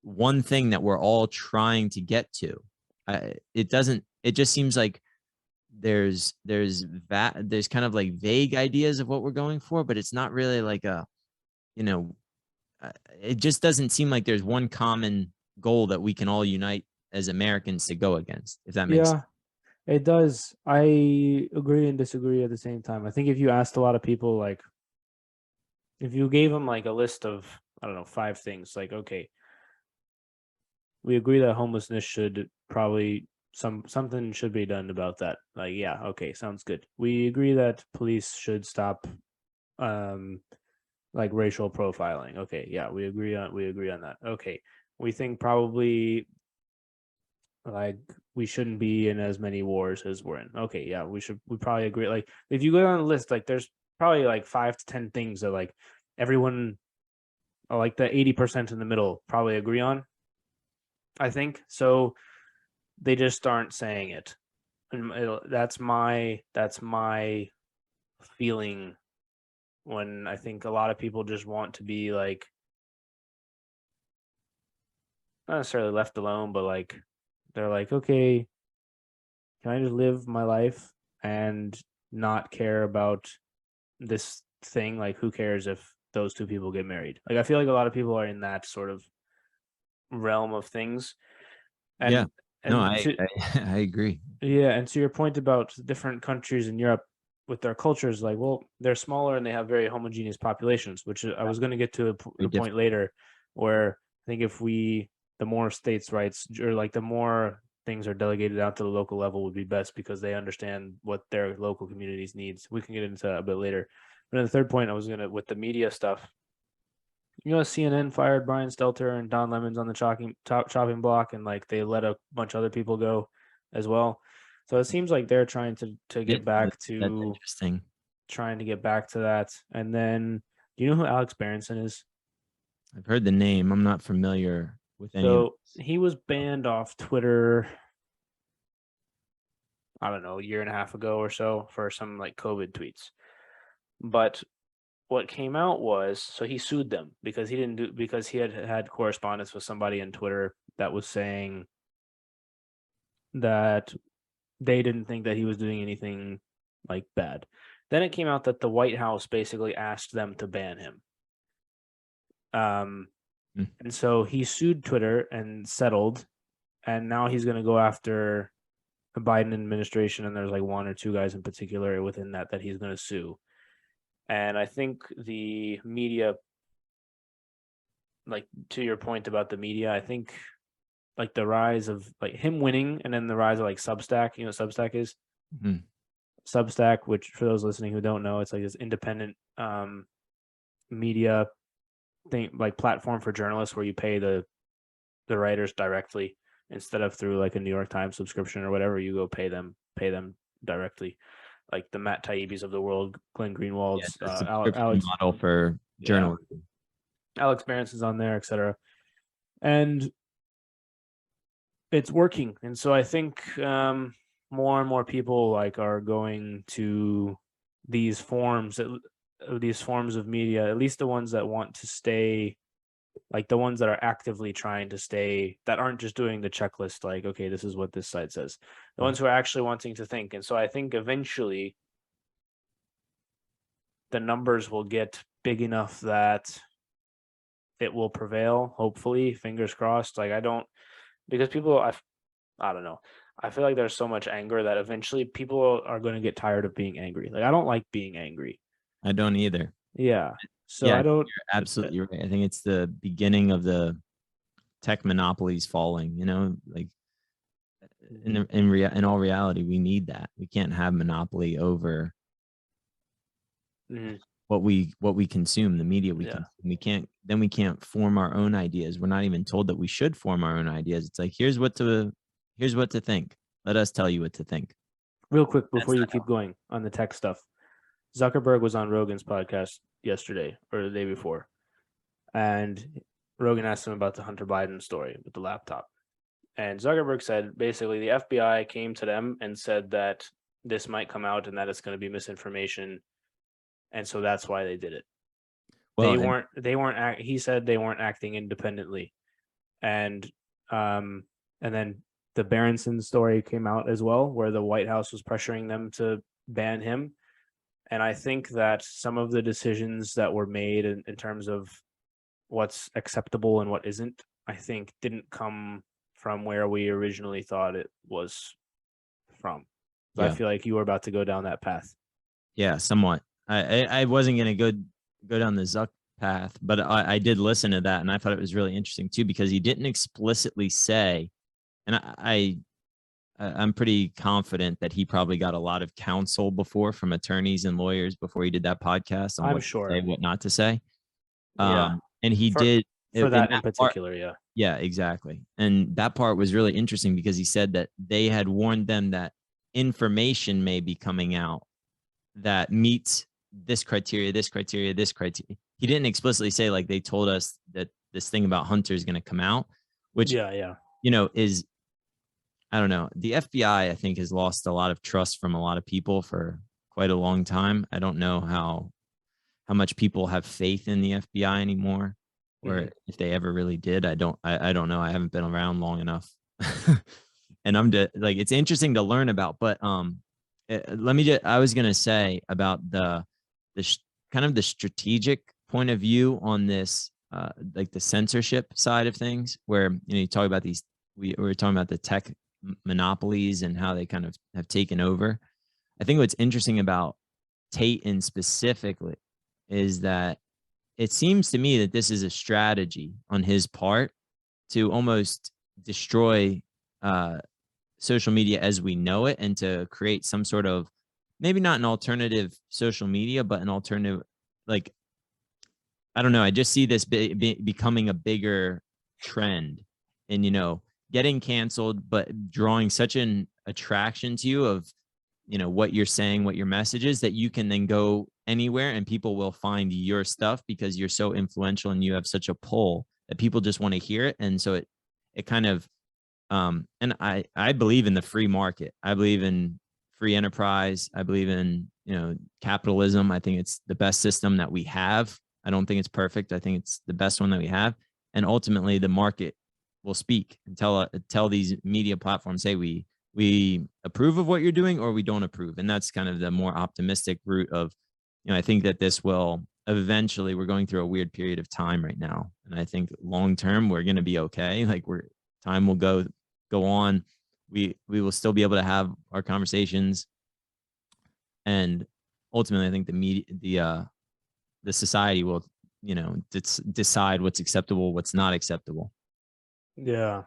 [SPEAKER 2] one thing that we're all trying to get to. It just seems like there's kind of like vague ideas of what we're going for, but it's not really like you know it just doesn't seem like there's one common goal that we can all unite as Americans to go against, if that makes sense.
[SPEAKER 1] Yeah, it does. I agree and disagree at the same time. I think if you asked a lot of people, like, if you gave them like a list of, I don't know, 5 things, like, okay, we agree that homelessness should probably something should be done about that. Like, yeah, okay, sounds good. We agree that police should stop um like racial profiling. Okay, yeah, we agree on that. Okay. We think probably like we shouldn't be in as many wars as we're in. Okay, yeah, we probably agree. Like, if you go down the list, like there's probably like 5 to 10 things that like everyone, or like the 80% in the middle, probably agree on, I think. So they just aren't saying it. And that's my feeling, when I think a lot of people just want to be like, not necessarily left alone, but like they're like, okay, can I just live my life and not care about this thing? Like, who cares if those 2 people get married? Like, I feel like a lot of people are in that sort of realm of things.
[SPEAKER 2] Yeah.
[SPEAKER 1] And
[SPEAKER 2] No,
[SPEAKER 1] and to
[SPEAKER 2] I agree.
[SPEAKER 1] yeah, and to your point about different countries in Europe with their cultures, like, well, they're smaller and they have very homogeneous populations, which I was going to get to
[SPEAKER 2] Very
[SPEAKER 1] the point
[SPEAKER 2] different.
[SPEAKER 1] later, where I think if the more states' rights, or like the more things are delegated out to the local level, would be best, because they understand what their local communities needs. We can get into that a bit later. But then the third point I was gonna, with the media stuff, CNN fired Brian Stelter and Don Lemons on the chopping block, and like they let a bunch of other people go as well. So it seems like they're trying to
[SPEAKER 2] Yeah,
[SPEAKER 1] get back
[SPEAKER 2] that's
[SPEAKER 1] to
[SPEAKER 2] interesting.
[SPEAKER 1] that. And then, do you know who Alex Berenson is?
[SPEAKER 2] I've heard the name. I'm not familiar with any of
[SPEAKER 1] So he was banned off Twitter, I don't know, a year and a half ago or so, for some like COVID tweets. But what came out was, so he sued them because he had had correspondence with somebody in Twitter that was saying that they didn't think that he was doing anything like bad. Then it came out that the White House basically asked them to ban him. Um,
[SPEAKER 2] Mm.
[SPEAKER 1] and so he sued Twitter and settled, and now he's going to go after the Biden administration. And there's like 1 or 2 guys in particular within that he's going to sue. And I think the media, like, to your point about the media, I think like the rise of like him winning, and then the rise of like Substack. You know what Substack is?
[SPEAKER 2] Mhm.
[SPEAKER 1] Substack, which for those listening who don't know, it's like this independent media thing, like platform for journalists, where you pay the writers directly instead of through like a New York Times subscription or whatever. You go pay them directly, like the Matt Taibbi's of the world, Glenn
[SPEAKER 2] Yeah,
[SPEAKER 1] Greenwald's,
[SPEAKER 2] it's a subscription
[SPEAKER 1] Alex,
[SPEAKER 2] model for
[SPEAKER 1] yeah,
[SPEAKER 2] journalism.
[SPEAKER 1] Alex Berenson's on there, etc. And it's working. And so I think more and more people like are going to these forms of media, at least the ones that want to stay, like the ones that are actively trying to stay, that aren't just doing the checklist, like, okay, this is what this site says, the ones who are actually wanting to think. And so I think eventually the numbers will get big enough that it will prevail, hopefully, fingers crossed. Like because people, I don't know. I feel like there's so much anger that eventually people are going to get tired of being angry. Like I don't like being angry.
[SPEAKER 2] I don't either.
[SPEAKER 1] Yeah. So
[SPEAKER 2] Yeah,
[SPEAKER 1] I don't.
[SPEAKER 2] you're absolutely right. I think it's the beginning of the tech monopolies falling, like in all reality, we need that. We can't have monopoly over
[SPEAKER 1] Mhm.
[SPEAKER 2] what we consume, the media we
[SPEAKER 1] Yeah.
[SPEAKER 2] consume. We can't form our own ideas. We're not even told that we should form our own ideas. It's like, here's what to think. Let us tell you what to think.
[SPEAKER 1] Real quick before
[SPEAKER 2] That's
[SPEAKER 1] you
[SPEAKER 2] not
[SPEAKER 1] keep going on the tech stuff, Zuckerberg was on Rogan's podcast yesterday or the day before, and Rogan asked him about the Hunter Biden story with the laptop. And Zuckerberg said basically the FBI came to them and said that this might come out and that it's going to be misinformation, and so that's why they did it.
[SPEAKER 2] well,
[SPEAKER 1] He said they weren't acting independently. And and then the Berenson story came out as well, where the White House was pressuring them to ban him. And I think that some of the decisions that were made in terms of what's acceptable and what isn't, I think didn't come from where we originally thought it was from. So I
[SPEAKER 2] yeah,
[SPEAKER 1] feel like you were about to go down that path.
[SPEAKER 2] yeah, somewhat. I wasn't gonna go down the Zuck path, but I did listen to that, and I thought it was really interesting too, because he didn't explicitly say, and I'm pretty confident that he probably got a lot of counsel before from attorneys and lawyers before he did that podcast on
[SPEAKER 1] I'm
[SPEAKER 2] what to say,
[SPEAKER 1] sure.
[SPEAKER 2] what not to say.
[SPEAKER 1] Yeah.
[SPEAKER 2] And he
[SPEAKER 1] For
[SPEAKER 2] did
[SPEAKER 1] for
[SPEAKER 2] in
[SPEAKER 1] that in
[SPEAKER 2] that part.
[SPEAKER 1] particular, yeah.
[SPEAKER 2] Yeah, exactly. And that part was really interesting because he said that they had warned them that information may be coming out that meets this criteria, this criteria, this criteria. He didn't explicitly say, like, they told us that this thing about Hunter is going to come out, which,
[SPEAKER 1] Yeah, yeah.
[SPEAKER 2] is, I don't know. The FBI, I think, has lost a lot of trust from a lot of people for quite a long time. I don't know how much people have faith in the FBI anymore, or
[SPEAKER 1] Mhm.
[SPEAKER 2] if they ever really did. I don't know. I haven't been around long enough. And like, it's interesting to learn about, but I was going to say about the kind of the strategic point of view on this, like the censorship side of things, where, you talk about these, we were talking about the tech monopolies and how they kind of have taken over. I think what's interesting about Tate specifically is that it seems to me that this is a strategy on his part to almost destroy social media as we know it, and to create some sort of, maybe not an alternative social media, but an alternative, like, I don't know. I just see this becoming a bigger trend, and, getting canceled, but drawing such an attraction to you of, what you're saying, what your message is, that you can then go anywhere and people will find your stuff because you're so influential and you have such a pull that people just want to hear it. And so it kind of, and I believe in the free market. I believe in free enterprise. I believe in, capitalism. I think it's the best system that we have. I don't think it's perfect. I think it's the best one that we have. And ultimately the market will speak and tell these media platforms, hey, we approve of what you're doing, or we don't approve. And that's kind of the more optimistic route of, I think that this will eventually, we're going through a weird period of time right now. And I think long term, we're going to be okay. Like, time will go on. We will still be able to have our conversations. And ultimately, I think the media, the society will, decide what's acceptable, what's not acceptable.
[SPEAKER 1] Yeah.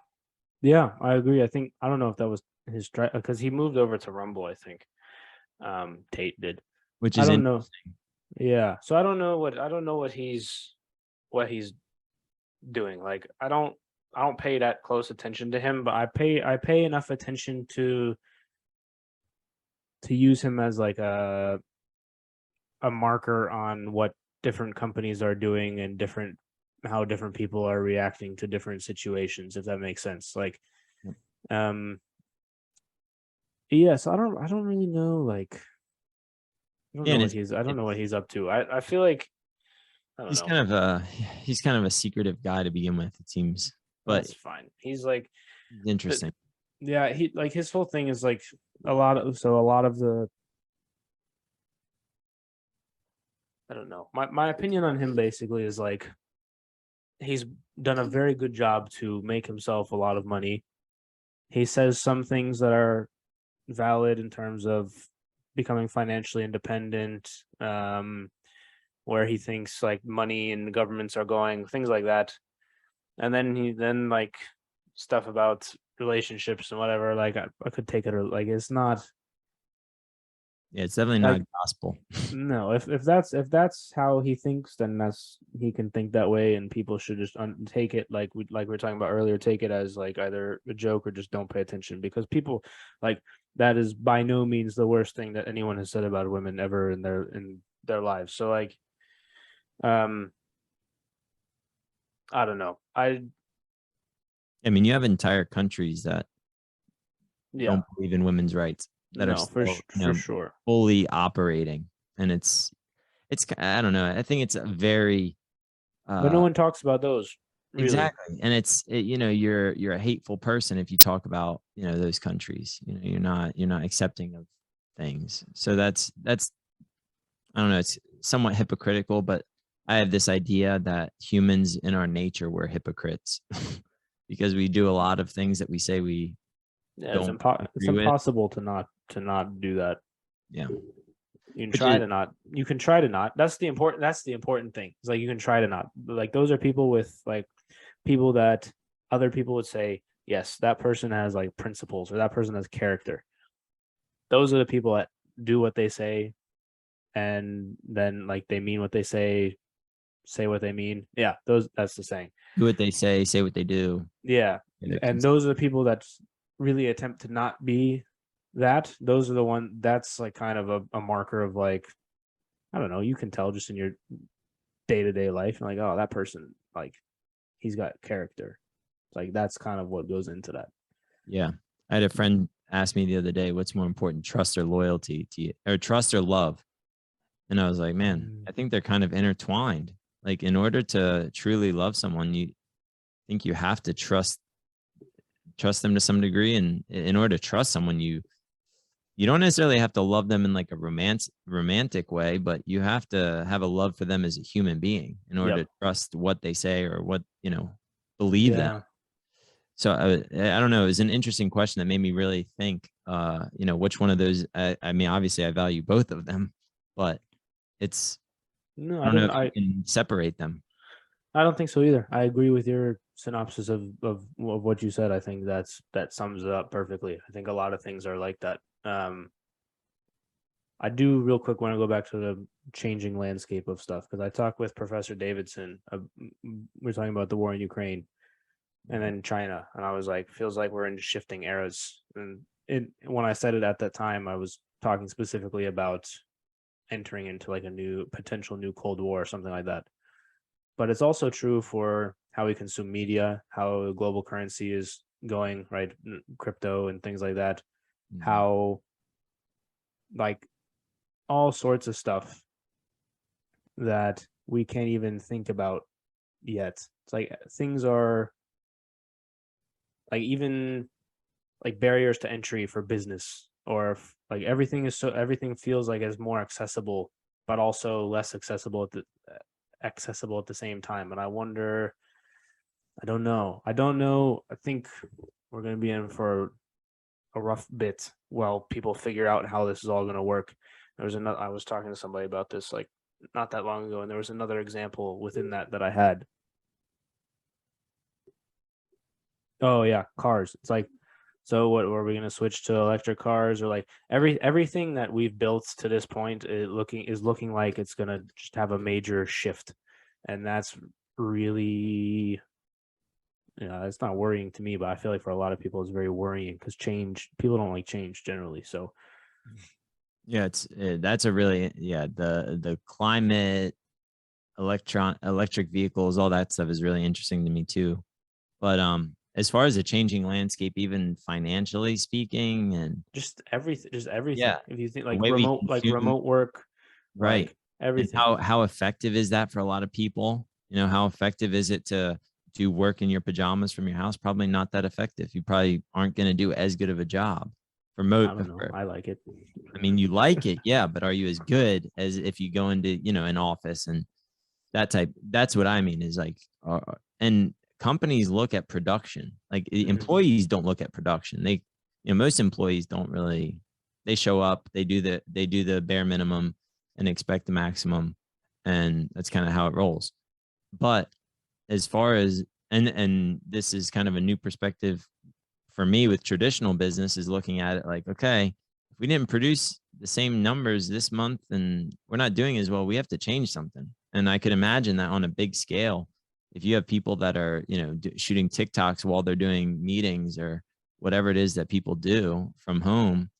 [SPEAKER 1] Yeah, I agree. I don't know if that was his because he moved over to Rumble, I think. Tate did.
[SPEAKER 2] Which
[SPEAKER 1] I
[SPEAKER 2] is
[SPEAKER 1] don't know.
[SPEAKER 2] interesting.
[SPEAKER 1] Yeah. So I don't know what he's doing. Like I don't pay that close attention to him, but I pay enough attention to use him as like a marker on what different companies are doing and how different people are reacting to different situations, if that makes sense. Like
[SPEAKER 2] Yep.
[SPEAKER 1] um Yes, I don't really know. Like, I don't
[SPEAKER 2] Yeah,
[SPEAKER 1] know
[SPEAKER 2] and
[SPEAKER 1] what I don't know what he's up to. I feel like I don't
[SPEAKER 2] he's
[SPEAKER 1] know.
[SPEAKER 2] kind of a he's kind of a secretive guy to begin with, it seems, but
[SPEAKER 1] That's fine. He's like,
[SPEAKER 2] it's
[SPEAKER 1] but
[SPEAKER 2] interesting.
[SPEAKER 1] yeah, he like his whole thing is like a lot of the I don't know. My opinion on him basically is like he's done a very good job to make himself a lot of money. He says some things that are valid in terms of becoming financially independent, where he thinks like money and governments are going, things like that. And then then like stuff about relationships and whatever, like I could take it or like it's not
[SPEAKER 2] Yeah, it's definitely
[SPEAKER 1] like
[SPEAKER 2] not gospel.
[SPEAKER 1] no, if that's how he thinks, then that's he can think that way, and people should just take it like we were talking about earlier, take it as like either a joke or just don't pay attention because people like that is by no means the worst thing that anyone has said about women ever in their lives. So like, um, I don't know.
[SPEAKER 2] I mean, you have entire countries that
[SPEAKER 1] Yeah,
[SPEAKER 2] don't believe in women's rights that are
[SPEAKER 1] no,
[SPEAKER 2] still,
[SPEAKER 1] for sure.
[SPEAKER 2] fully operating, and it's I don't know. I think it's a very
[SPEAKER 1] But no
[SPEAKER 2] uh
[SPEAKER 1] one talks about those really.
[SPEAKER 2] exactly, and you're a hateful person if you talk about those countries. You're not accepting of things. So that's I don't know. It's somewhat hypocritical, but I have this idea that humans in our nature we're hypocrites because we do a lot of things that we say we
[SPEAKER 1] Yeah,
[SPEAKER 2] don't
[SPEAKER 1] it's
[SPEAKER 2] agree with.
[SPEAKER 1] impossible to not do that.
[SPEAKER 2] Yeah,
[SPEAKER 1] You can
[SPEAKER 2] which
[SPEAKER 1] try
[SPEAKER 2] is
[SPEAKER 1] to not. You can try to not. That's the important thing. It's like you can try to not. Like those are people with like people that other people would say, yes, that person has like principles or that person has character. Those are the people that do what they say and then like they mean what they say what they mean. Yeah, those that's the saying.
[SPEAKER 2] do what they say what they do.
[SPEAKER 1] Yeah.
[SPEAKER 2] Yeah,
[SPEAKER 1] And those are the people that really attempt to not be that. Those are the one that's like kind of a marker of like, I don't know, you can tell just in your day to day life, and like, oh, that person, like, he's got character. Like that's kind of what goes into that.
[SPEAKER 2] yeah. I had a friend ask me the other day, "What's more important, trust or loyalty to you, or trust or love?" And I was like, "Man,
[SPEAKER 1] Mm.
[SPEAKER 2] I think they're kind of intertwined. Like, in order to truly love someone, you think you have to trust them to some degree, and in order to trust someone, you don't necessarily have to love them in like a romantic way, but you have to have a love for them as a human being in order
[SPEAKER 1] Yep.
[SPEAKER 2] to trust what they say or believe them."
[SPEAKER 1] Yeah.
[SPEAKER 2] So I don't know. It's an interesting question that made me really think. Which one of those? I mean, obviously, I value both of them, but it's
[SPEAKER 1] No,
[SPEAKER 2] I don't know if you can separate them.
[SPEAKER 1] I don't think so either. I agree with your synopsis of what you said. I think that sums it up perfectly. I think a lot of things are like that. I do real quick want to go back to the changing landscape of stuff because I talked with Professor Davidson. We're talking about the war in Ukraine and then China, and I was like, feels like we're in shifting eras. And when I said it at that time, I was talking specifically about entering into like a new potential new Cold War or something like that. But it's also true for how we consume media, how global currency is going, right? Crypto and things like that.
[SPEAKER 2] Mhm.
[SPEAKER 1] How like all sorts of stuff that we can't even think about yet. It's like things are like even like barriers to entry for business or like everything feels like it's more accessible but also less accessible at the same time. And I wonder, I don't know. I think we're going to be in for a rough bit while people figure out how this is all going to work. There was another, I was talking to somebody about this like not that long ago, and there was another example within that I had. Oh yeah, cars. It's like, so what are we going to switch to electric cars or like everything that we've built to this point is looking like it's going to just have a major shift, and that's really, it's not worrying to me, but I feel like for a lot of people it's very worrying because change people don't like change generally. So
[SPEAKER 2] Yeah, it's that's a really the climate, electric vehicles, all that stuff is really interesting to me too. But as far as a changing landscape, even financially speaking, and
[SPEAKER 1] Just everything.
[SPEAKER 2] yeah,
[SPEAKER 1] If you think
[SPEAKER 2] the way we consume,
[SPEAKER 1] remote work,
[SPEAKER 2] right.
[SPEAKER 1] like
[SPEAKER 2] And
[SPEAKER 1] everything.
[SPEAKER 2] how effective is that for a lot of people? You know, how effective is it to do work in your pajamas from your house? Probably not that effective. You probably aren't going to do as good of a job for
[SPEAKER 1] I don't know. I like it.
[SPEAKER 2] I mean, you like it, yeah, but are you as good as if you go into, an office and that type? That's what I mean is like, and companies look at production. Like
[SPEAKER 1] Mhm.
[SPEAKER 2] employees don't look at production. Most employees don't really. They show up, they do the bare minimum and expect the maximum, and that's kind of how it rolls. But as far as and this is kind of a new perspective for me with traditional business is looking at it like, okay, if we didn't produce the same numbers this month and we're not doing as well, we have to change something. And I could imagine that on a big scale, if you have people that are, shooting TikToks while they're doing meetings or whatever it is that people do from home,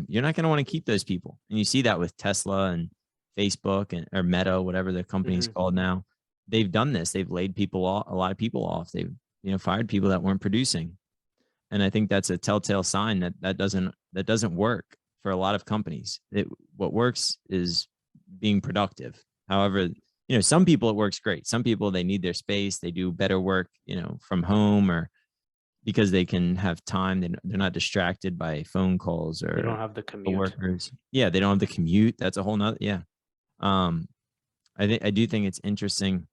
[SPEAKER 2] you're not going to want to keep those people. And you see that with Tesla and Facebook and or Meta, whatever the company's
[SPEAKER 1] Mhm.
[SPEAKER 2] called now. They've done this. They've laid people off, a lot of people off. They've fired people that weren't producing, and I think that's a telltale sign that that doesn't work for a lot of companies. What works is being productive. However, some people it works great. Some people they need their space. They do better work, from home or because they can have time. They're not distracted by phone calls
[SPEAKER 1] They don't
[SPEAKER 2] or
[SPEAKER 1] have the commute.
[SPEAKER 2] coworkers. Yeah, they don't have the commute. That's a whole nother. Yeah. Um, I do think it's interesting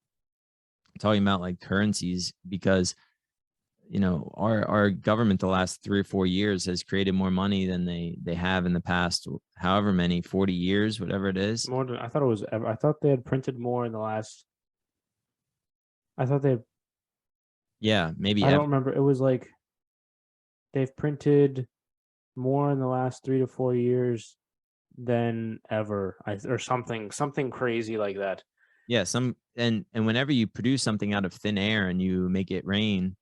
[SPEAKER 2] talking about like currencies because our government the last 3 or 4 years has created more money than they have in the past however many 40 years, whatever it is.
[SPEAKER 1] More than I thought it was ever. I thought they had printed more in the last. I thought they.
[SPEAKER 2] Yeah, maybe
[SPEAKER 1] I
[SPEAKER 2] ever.
[SPEAKER 1] don't remember. It was like they've printed more in the last 3 to 4 years than ever. Or something crazy like that.
[SPEAKER 2] Yeah, and whenever you produce something out of thin air and you make it rain,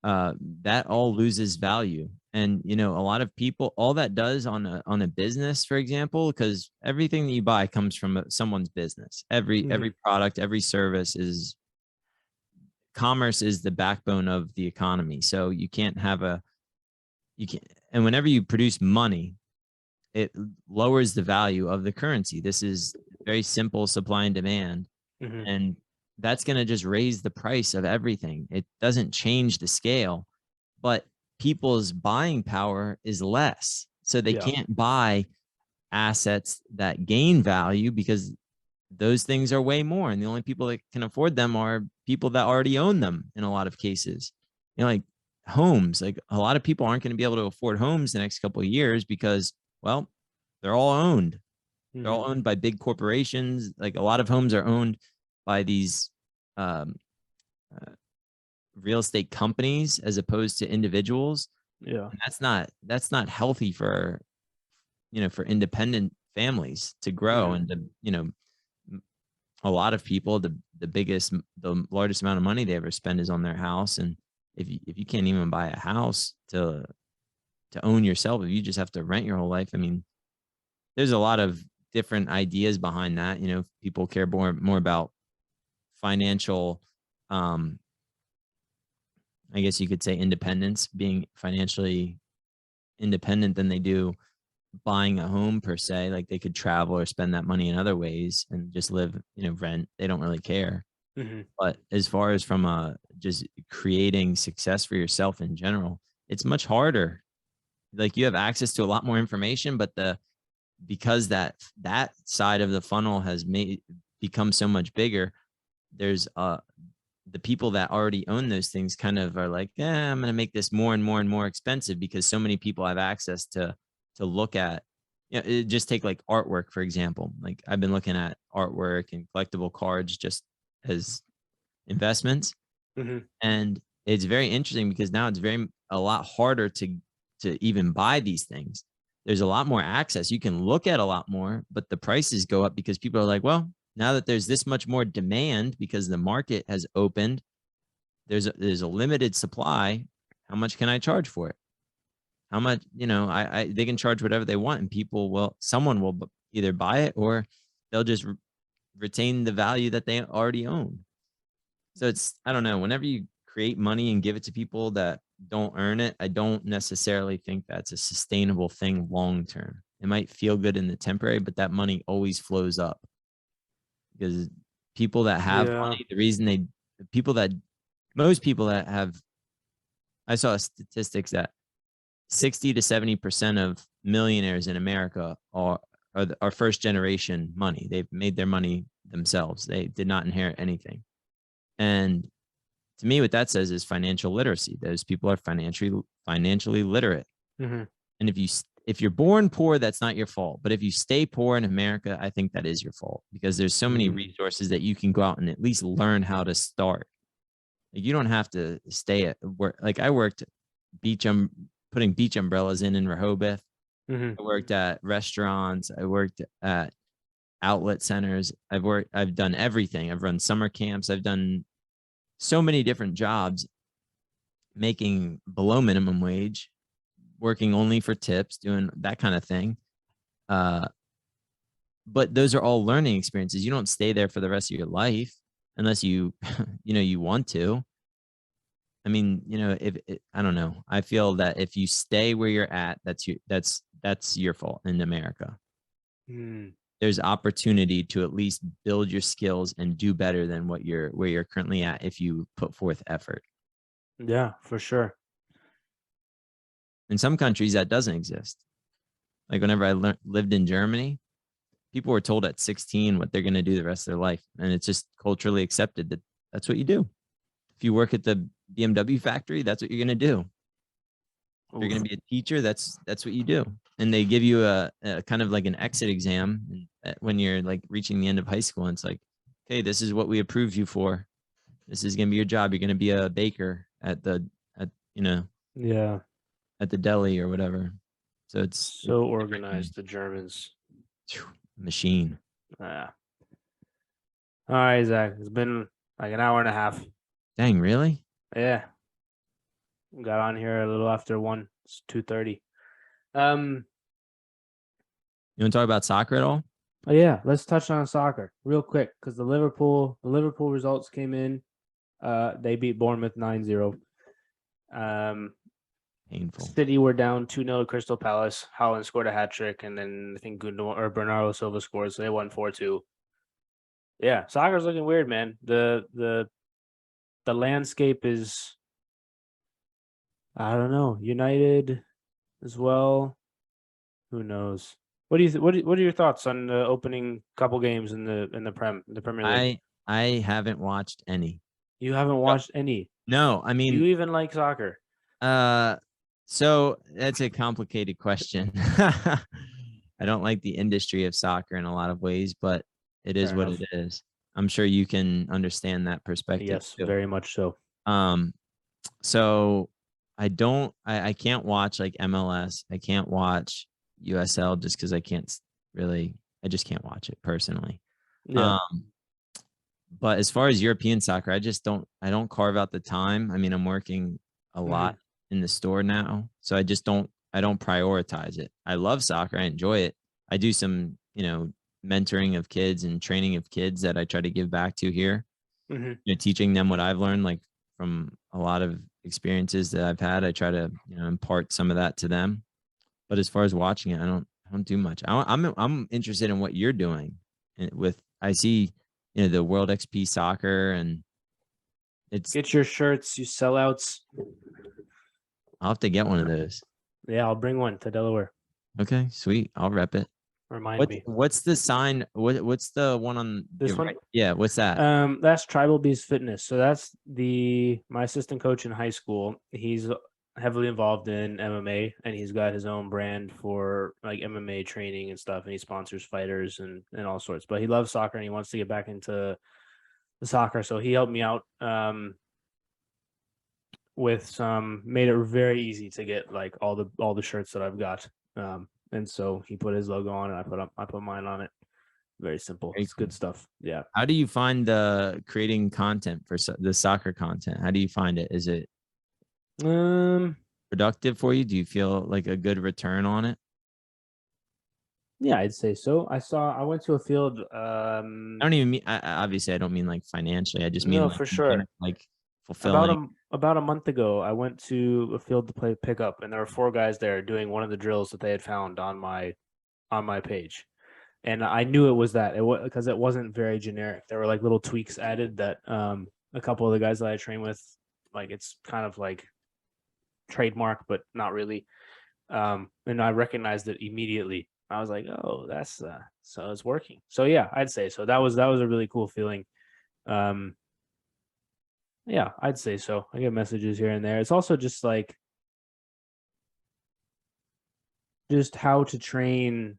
[SPEAKER 2] that all loses value. And a lot of people, all that does on a business, for example, because everything that you buy comes from someone's business. Every
[SPEAKER 1] Hmm.
[SPEAKER 2] product, every service is commerce is the backbone of the economy. So you can and whenever you produce money, it lowers the value of the currency. This is very simple supply and demand,
[SPEAKER 1] Hmm.
[SPEAKER 2] and that's going to just raise the price of everything. It doesn't change the scale, but people's buying power is less, so they
[SPEAKER 1] Yeah.
[SPEAKER 2] can't buy assets that gain value because those things are way more, and the only people that can afford them are people that already own them in a lot of cases. Like homes, like a lot of people aren't going to be able to afford homes the next couple of years because, well, they're all owned. They're
[SPEAKER 1] Hmm.
[SPEAKER 2] all owned by big corporations. Like a lot of homes are owned by these um, uh, real estate companies as opposed to individuals,
[SPEAKER 1] Yeah.
[SPEAKER 2] and that's not healthy for for independent families to grow
[SPEAKER 1] Hmm.
[SPEAKER 2] and to a lot of people the largest amount of money they ever spend is on their house. And if you can't even buy a house to own yourself, if you just have to rent your whole life, I mean, there's a lot of different ideas behind that. People care more about financial, um I guess you could say independence, being financially independent, than they do buying a home per se. Like they could travel or spend that money in other ways and just live, rent. They don't really care.
[SPEAKER 1] Hmm.
[SPEAKER 2] But as far as from just creating success for yourself in general, it's much harder. Like you have access to a lot more information, but because that side of the funnel has made become so much bigger, there's the people that already own those things kind of are like, yeah, I'm going to make this more and more and more expensive because so many people have access to look at. Just take like artwork for example. Like I've been looking at artwork and collectible cards just as investments,
[SPEAKER 1] Hmm.
[SPEAKER 2] and it's very interesting because now it's a lot harder to even buy these things. There's a lot more access. You can look at a lot more, but the prices go up because people are like, well, now that there's this much more demand because the market has opened, there's a limited supply. How much can I charge for it? How much, I they can charge whatever they want, and someone will either buy it or they'll just retain the value that they already own. So I don't know, whenever you create money and give it to people that don't earn it, I don't necessarily think that's a sustainable thing long term. It might feel good in the temporary, but that money always flows up because people that have
[SPEAKER 1] Yeah.
[SPEAKER 2] money, the reason they, people that, most people that have, I saw statistics that 60 to 70% of millionaires in America are first generation money. They've made their money themselves. They did not inherit anything. And to me, what that says is financial literacy. Those people are financially literate.
[SPEAKER 1] Mm-hmm.
[SPEAKER 2] And if you're born poor, that's not your fault. But if you stay poor in America, I think that is your fault because there's so many resources that you can go out and at least learn how to start. Like you don't have to stay at work. Like I worked putting beach umbrellas in Rehoboth.
[SPEAKER 1] Mm-hmm.
[SPEAKER 2] I worked at restaurants. I worked at outlet centers. I've done everything. I've run summer camps. I've done so many different jobs, making below minimum wage, working only for tips, doing that kind of thing. But those are all learning experiences. You don't stay there for the rest of your life unless you, you want to. I mean, I don't know. I feel that if you stay where you're at, that's your fault in America.
[SPEAKER 1] Mm.
[SPEAKER 2] There's opportunity to at least build your skills and do better than where you're currently at if you put forth effort.
[SPEAKER 1] Yeah, for sure.
[SPEAKER 2] In some countries that doesn't exist. Like whenever I lived in Germany, people were told at 16 what they're going to do the rest of their life. And it's just culturally accepted that that's what you do. If you work at the BMW factory, that's what you're going to do. If you're going to be a teacher, that's what you do. And they give you a kind of like an exit exam when you're like reaching the end of high school. And it's like, okay, this is what we approved you for. This is going to be your job. You're going to be a baker at the deli or whatever. So it's
[SPEAKER 1] so organized, the Germans.
[SPEAKER 2] Machine.
[SPEAKER 1] Yeah. All right, Zach. It's been like an hour and a half.
[SPEAKER 2] Dang, really?
[SPEAKER 1] Yeah. Got on here a little after 1. It's 2:30.
[SPEAKER 2] You want to talk about soccer at all?
[SPEAKER 1] Oh yeah, let's touch on soccer real quick because the Liverpool results came in. They beat Bournemouth 9-0.
[SPEAKER 2] Painful.
[SPEAKER 1] City were down 2-0 to Crystal Palace. Haaland scored a hat trick, and then I think Bernardo Silva scored, so they won 4-2. Yeah, soccer's looking weird, man. The landscape is, I don't know, United as well. Who knows? What do you what are your thoughts on the opening couple games in the Premier League?
[SPEAKER 2] I haven't watched any.
[SPEAKER 1] You haven't watched any.
[SPEAKER 2] No, I
[SPEAKER 1] Do
[SPEAKER 2] mean,
[SPEAKER 1] you even like soccer?
[SPEAKER 2] So that's a complicated question. I don't like the industry of soccer in a lot of ways, but it is what it is. I'm sure you can understand that perspective.
[SPEAKER 1] Yes,
[SPEAKER 2] too.
[SPEAKER 1] very much so.
[SPEAKER 2] So I can't watch like MLS. I can't watch USL just because I just can't watch it personally.
[SPEAKER 1] Yeah.
[SPEAKER 2] But as far as European soccer, I don't carve out the time. I mean, I'm working a lot in the store now, so I don't prioritize it. I love soccer. I enjoy it. I do some, mentoring of kids and training of kids that I try to give back to here. Teaching them what I've learned, like from a lot of experiences that I've had. I try to, impart some of that to them. But as far as watching it, I don't do much. I'm interested in what you're doing I see, the World XP soccer, and
[SPEAKER 1] get your shirts, you sellouts.
[SPEAKER 2] I'll have to get one of those.
[SPEAKER 1] Yeah, I'll bring one to Delaware.
[SPEAKER 2] Okay, sweet. I'll rep it.
[SPEAKER 1] Remind me.
[SPEAKER 2] What's the sign? What's the one on
[SPEAKER 1] this one?
[SPEAKER 2] Right? Yeah, what's that?
[SPEAKER 1] That's Tribal Beast Fitness. So that's my assistant coach in high school. He's heavily involved in MMA, and he's got his own brand for like MMA training and stuff, and he sponsors fighters and all sorts. But he loves soccer and he wants to get back into the soccer. So he helped me out with made it very easy to get like all the shirts that I've got. And so he put his logo on it. I put mine on it. Very simple. It's good stuff. Yeah.
[SPEAKER 2] How do you find the creating content for the soccer content? How do you find it? Is it productive for you? Do you feel like a good return on it?
[SPEAKER 1] Yeah, I'd say so. I went to a field.
[SPEAKER 2] I don't even mean, obviously I don't mean like financially. I just mean
[SPEAKER 1] no,
[SPEAKER 2] like,
[SPEAKER 1] for sure.
[SPEAKER 2] like fulfilling.
[SPEAKER 1] About a month ago, I went to a field to play pickup, and there were 4 guys there doing one of the drills that they had found on my page. And I knew it was that. It was because it wasn't very generic. There were like little tweaks added that a couple of the guys that I train with, like it's kind of like trademark, but not really. And I recognized it immediately. I was like, oh, that's so it's working. So yeah, I'd say so. That was a really cool feeling. Um, yeah, I'd say so. I get messages here and there. It's also just like just how to train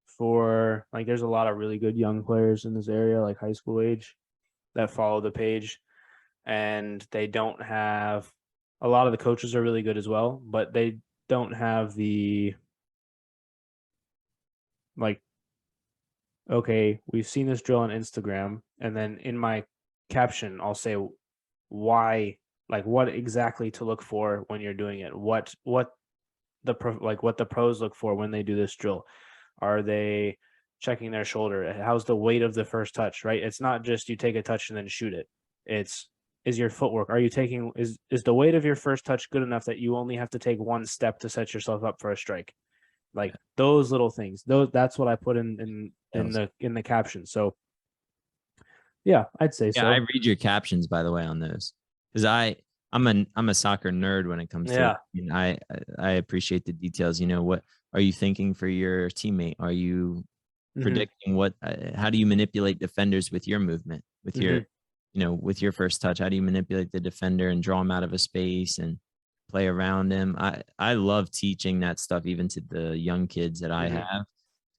[SPEAKER 1] for like there's a lot of really good young players in this area, like high school age, that follow the page, and they don't have a lot of the coaches are really good as well, but they don't have the like, okay, we've seen this drill on Instagram, and then in my caption, I'll say why, like what exactly to look for when you're doing it. What what the pros look for when they do this drill. Are they checking their shoulder? How's the weight of the first touch, right? It's not just you take a touch and then shoot it. It's is your footwork. Are you taking is the weight of your first touch good enough that you only have to take one step to set yourself up for a strike? Like those little things. That's what I put in the caption. So yeah, I'd say
[SPEAKER 2] Yeah, I
[SPEAKER 1] so.
[SPEAKER 2] read your captions, by the way, on those, because I'm a soccer nerd when it comes to it.
[SPEAKER 1] Yeah.
[SPEAKER 2] I mean, I appreciate the details. You know, what are you thinking for your teammate? Are you
[SPEAKER 1] Hmm.
[SPEAKER 2] predicting what? How do you manipulate defenders with your movement, with your,
[SPEAKER 1] Hmm.
[SPEAKER 2] with your first touch? How do you manipulate the defender and draw him out of a space and play around him? I love teaching that stuff even to the young kids that I
[SPEAKER 1] Hmm.
[SPEAKER 2] have,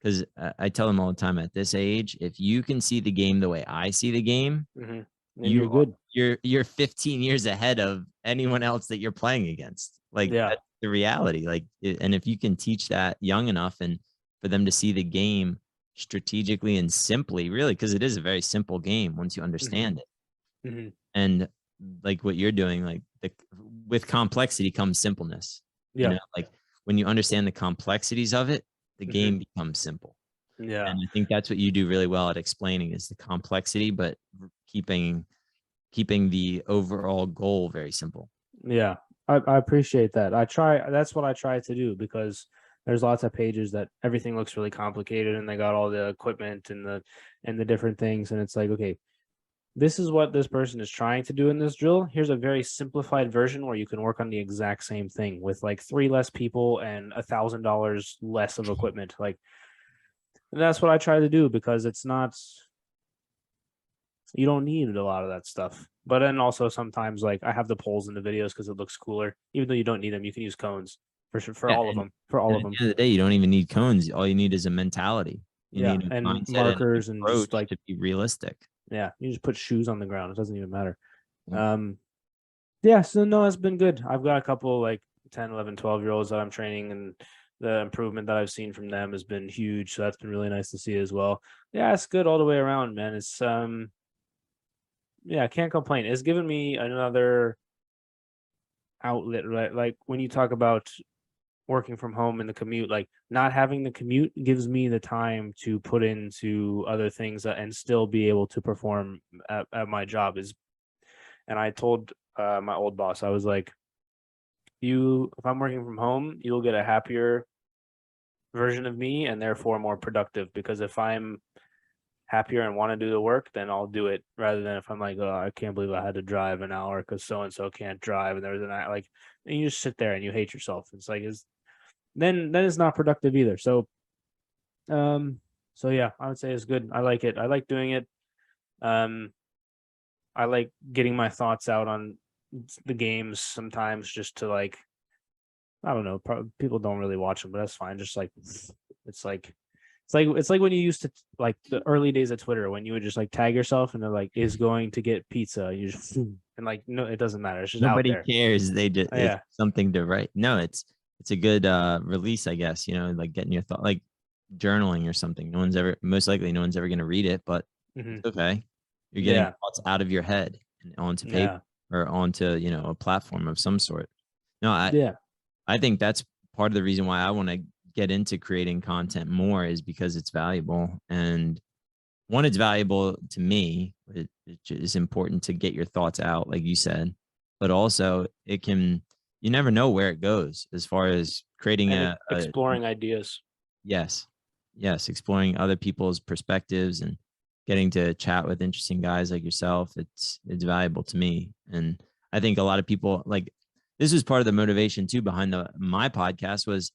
[SPEAKER 2] because I tell them all the time, at this age, if you can see the game the way I see the game,
[SPEAKER 1] Hmm. And you're
[SPEAKER 2] you are,
[SPEAKER 1] good.
[SPEAKER 2] you're 15 years ahead of anyone else that you're playing against. Like,
[SPEAKER 1] Yeah.
[SPEAKER 2] that's the reality. Like, and if you can teach that young enough, and for them to see the game strategically and simply, really, because it is a very simple game once you
[SPEAKER 1] Hmm.
[SPEAKER 2] understand it.
[SPEAKER 1] Hmm.
[SPEAKER 2] And like what you're doing, like with complexity comes simpleness.
[SPEAKER 1] Yeah.
[SPEAKER 2] Like when you understand the complexities of it, the
[SPEAKER 1] Hmm.
[SPEAKER 2] game becomes simple.
[SPEAKER 1] Yeah.
[SPEAKER 2] And I think that's what you do really well at explaining, is the complexity, but keeping the overall goal very simple.
[SPEAKER 1] Yeah, I appreciate that. I try. That's what I try to do because there's lots of pages that everything looks really complicated and they got all the equipment and the different things, and it's like, okay, this is what this person is trying to do in this drill. Here's a very simplified version where you can work on the exact same thing with like 3 less people and $1,000 less of equipment. Like, and that's what I try to do because it's not you don't need a lot of that stuff. But then also sometimes like I have the poles in the videos because it looks cooler. Even though you don't need them, you can use cones for sure for
[SPEAKER 2] Yeah,
[SPEAKER 1] all of them. For all
[SPEAKER 2] and
[SPEAKER 1] of
[SPEAKER 2] at
[SPEAKER 1] them.
[SPEAKER 2] the end of the day, you don't even need cones. All you need is a mentality. You
[SPEAKER 1] Yeah,
[SPEAKER 2] need a
[SPEAKER 1] and
[SPEAKER 2] mindset and an
[SPEAKER 1] markers and just
[SPEAKER 2] approach
[SPEAKER 1] like
[SPEAKER 2] to be realistic.
[SPEAKER 1] yeah, you just put shoes on the ground. It doesn't even matter.
[SPEAKER 2] Yeah.
[SPEAKER 1] Um yeah, so no, it's been good. I've got a couple like 10, 11, 12 year olds that I'm training and the improvement that I've seen from them has been huge. So that's been really nice to see as well. Yeah, it's good all the way around, man. It's yeah, I can't complain. It's given me another outlet, right? Like when you talk about working from home and the commute, like not having the commute gives me the time to put into other things and still be able to perform at my job is. And I told my old boss, I was like, you, if I'm working from home, you'll get a happier version of me and therefore more productive because if I'm happier and want to do the work, then I'll do it rather than if I'm like, oh, I can't believe I had to drive an hour because so and so can't drive and there's an like, and you just sit there and you hate yourself. It's like, is then it's not productive either. Um, so yeah, I would say it's good. I like it. I like doing it. Um, I like getting my thoughts out on the games sometimes just to like, I don't know, people don't really watch them, but that's fine. Just like, it's like, it's like when you used to like the early days of Twitter when you would just like tag yourself and they're like is going to get pizza. You just and like no, it doesn't matter. It's just out
[SPEAKER 2] Nobody
[SPEAKER 1] there.
[SPEAKER 2] cares. It's
[SPEAKER 1] Yeah.
[SPEAKER 2] something to write. No, it's a good release, I guess, like getting your thought, like journaling or something. Most likely no one's ever going to read it, but
[SPEAKER 1] Hmm.
[SPEAKER 2] it's okay. You're getting
[SPEAKER 1] Yeah.
[SPEAKER 2] thoughts out of your head and onto paper,
[SPEAKER 1] Yeah.
[SPEAKER 2] or onto, a platform of some sort. No,
[SPEAKER 1] Yeah.
[SPEAKER 2] I think that's part of the reason why I want to get into creating content more, is because it's valuable. And one, it's valuable to me. It is important to get your thoughts out, like you said, but also it can, you never know where it goes as far as creating
[SPEAKER 1] And
[SPEAKER 2] a
[SPEAKER 1] exploring ideas.
[SPEAKER 2] yes, yes, exploring other people's perspectives and getting to chat with interesting guys like yourself. It's valuable to me. And I think a lot of people, like, this was part of the motivation too behind my podcast was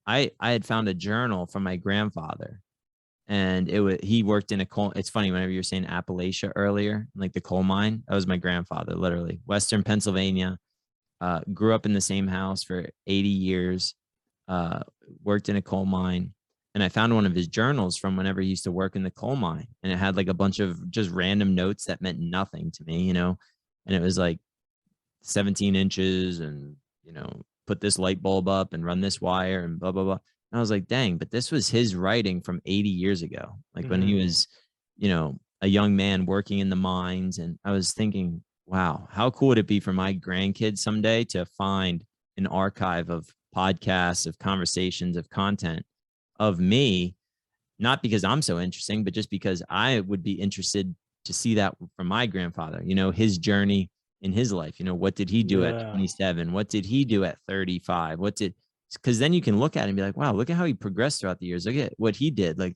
[SPEAKER 2] I had found a journal from my grandfather, and he worked in a coal. It's funny, whenever you're saying Appalachia earlier, like the coal mine, that was my grandfather, literally Western Pennsylvania. Grew up in the same house for 80 years. uh, Worked in a coal mine. And I found one of his journals from whenever he used to work in the coal mine. And it had like a bunch of just random notes that meant nothing to me, and it was like 17 inches and, put this light bulb up and run this wire and blah, blah, blah. And I was like, dang, but this was his writing from 80 years ago, like when he was, a young man working in the mines. And I was thinking, wow, how cool would it be for my grandkids someday to find an archive of podcasts, of conversations, of content of me, not because I'm so interesting, but just because I would be interested to see that from my grandfather, his journey in his life. What did he do at 27? What did he do at 35? Because then you can look at it and be like, wow, look at how he progressed throughout the years. Look at what he did. Like,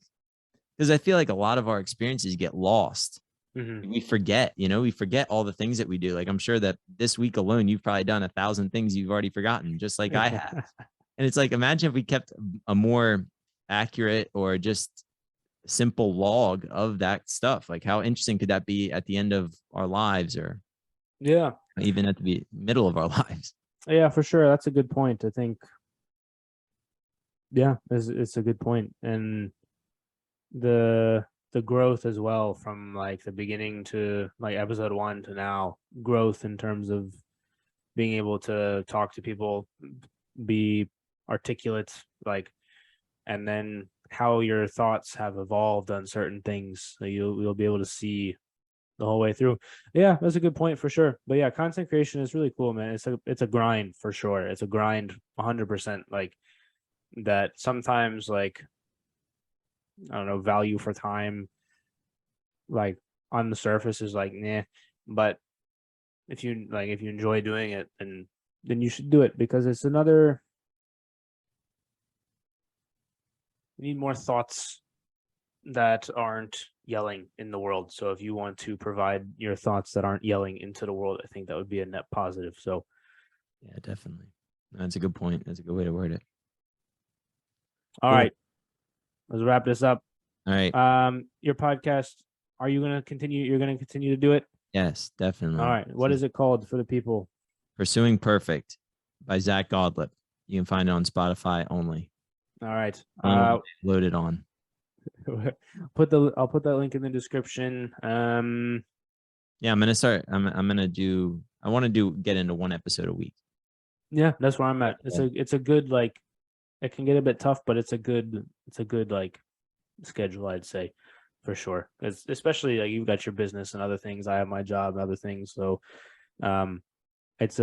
[SPEAKER 2] because I feel like a lot of our experiences get lost. We forget, we forget all the things that we do. Like, I'm sure that this week alone, you've probably done 1,000 things you've already forgotten, just like I have. And it's like, imagine if we kept a more accurate or just simple log of that stuff. Like, how interesting could that be at the end of our lives, or
[SPEAKER 1] Yeah.
[SPEAKER 2] even at the middle of our lives?
[SPEAKER 1] Yeah, for sure. That's a good point. I think, yeah, it's a good point. And the growth as well, from like the beginning to like episode 1 to now, growth in terms of being able to talk to people, be articulate, like, and then how your thoughts have evolved on certain things. So you'll be able to see the whole way through. Yeah, that's a good point for sure. But yeah, content creation is really cool, man. It's a grind for sure. It's a grind 100%. Like, that sometimes, like, I don't know, value for time, like, on the surface is like, nah. But if you enjoy doing it, then you should do it, because it's another, we need more thoughts that aren't yelling in the world. So if you want to provide your thoughts that aren't yelling into the world, I think that would be a net positive. So
[SPEAKER 2] yeah, definitely. That's a good point. That's a good way to word it.
[SPEAKER 1] All right, let's wrap this up.
[SPEAKER 2] All right.
[SPEAKER 1] Your podcast, are you going to continue? You're going to continue to do it?
[SPEAKER 2] Yes, definitely.
[SPEAKER 1] All right. What is it called for the people?
[SPEAKER 2] Pursuing Perfect by Zach Gaudlip. You can find it on Spotify only.
[SPEAKER 1] All right.
[SPEAKER 2] Loaded on.
[SPEAKER 1] I'll put that link in the description.
[SPEAKER 2] Yeah, I'm gonna start. I want to get into one episode a week.
[SPEAKER 1] Yeah, that's where I'm at. It's a good, like, it can get a bit tough, but it's a good like schedule, I'd say, for sure. It's especially like you've got your business and other things. I have my job and other things. So it's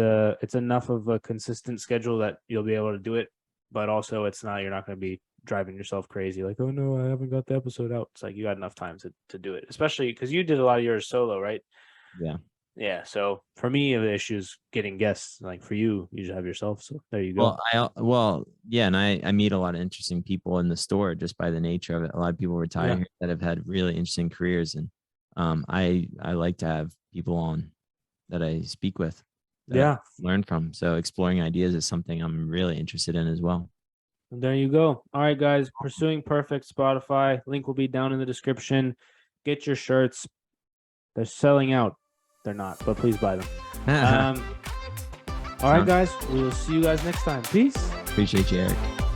[SPEAKER 1] enough of a consistent schedule that you'll be able to do it, but also you're not going to be driving yourself crazy, like, oh no, I haven't got the episode out. It's like you got enough time to do it, especially because you did a lot of yours solo, right? Yeah. So for me, the issue is getting guests. Like, for you, you just have yourself. So there you go.
[SPEAKER 2] Yeah, and I meet a lot of interesting people in the store just by the nature of it. A lot of people retire here that have had really interesting careers, and I like to have people on that I speak with, that I learn from. So exploring ideas is something I'm really interested in as well.
[SPEAKER 1] And there you go. All right, guys. Pursuing Perfect, Spotify. Link will be down in the description. Get your shirts. They're selling out. They're not, but please buy them. All right, guys. We will see you guys next time. Peace.
[SPEAKER 2] Appreciate you, Eric.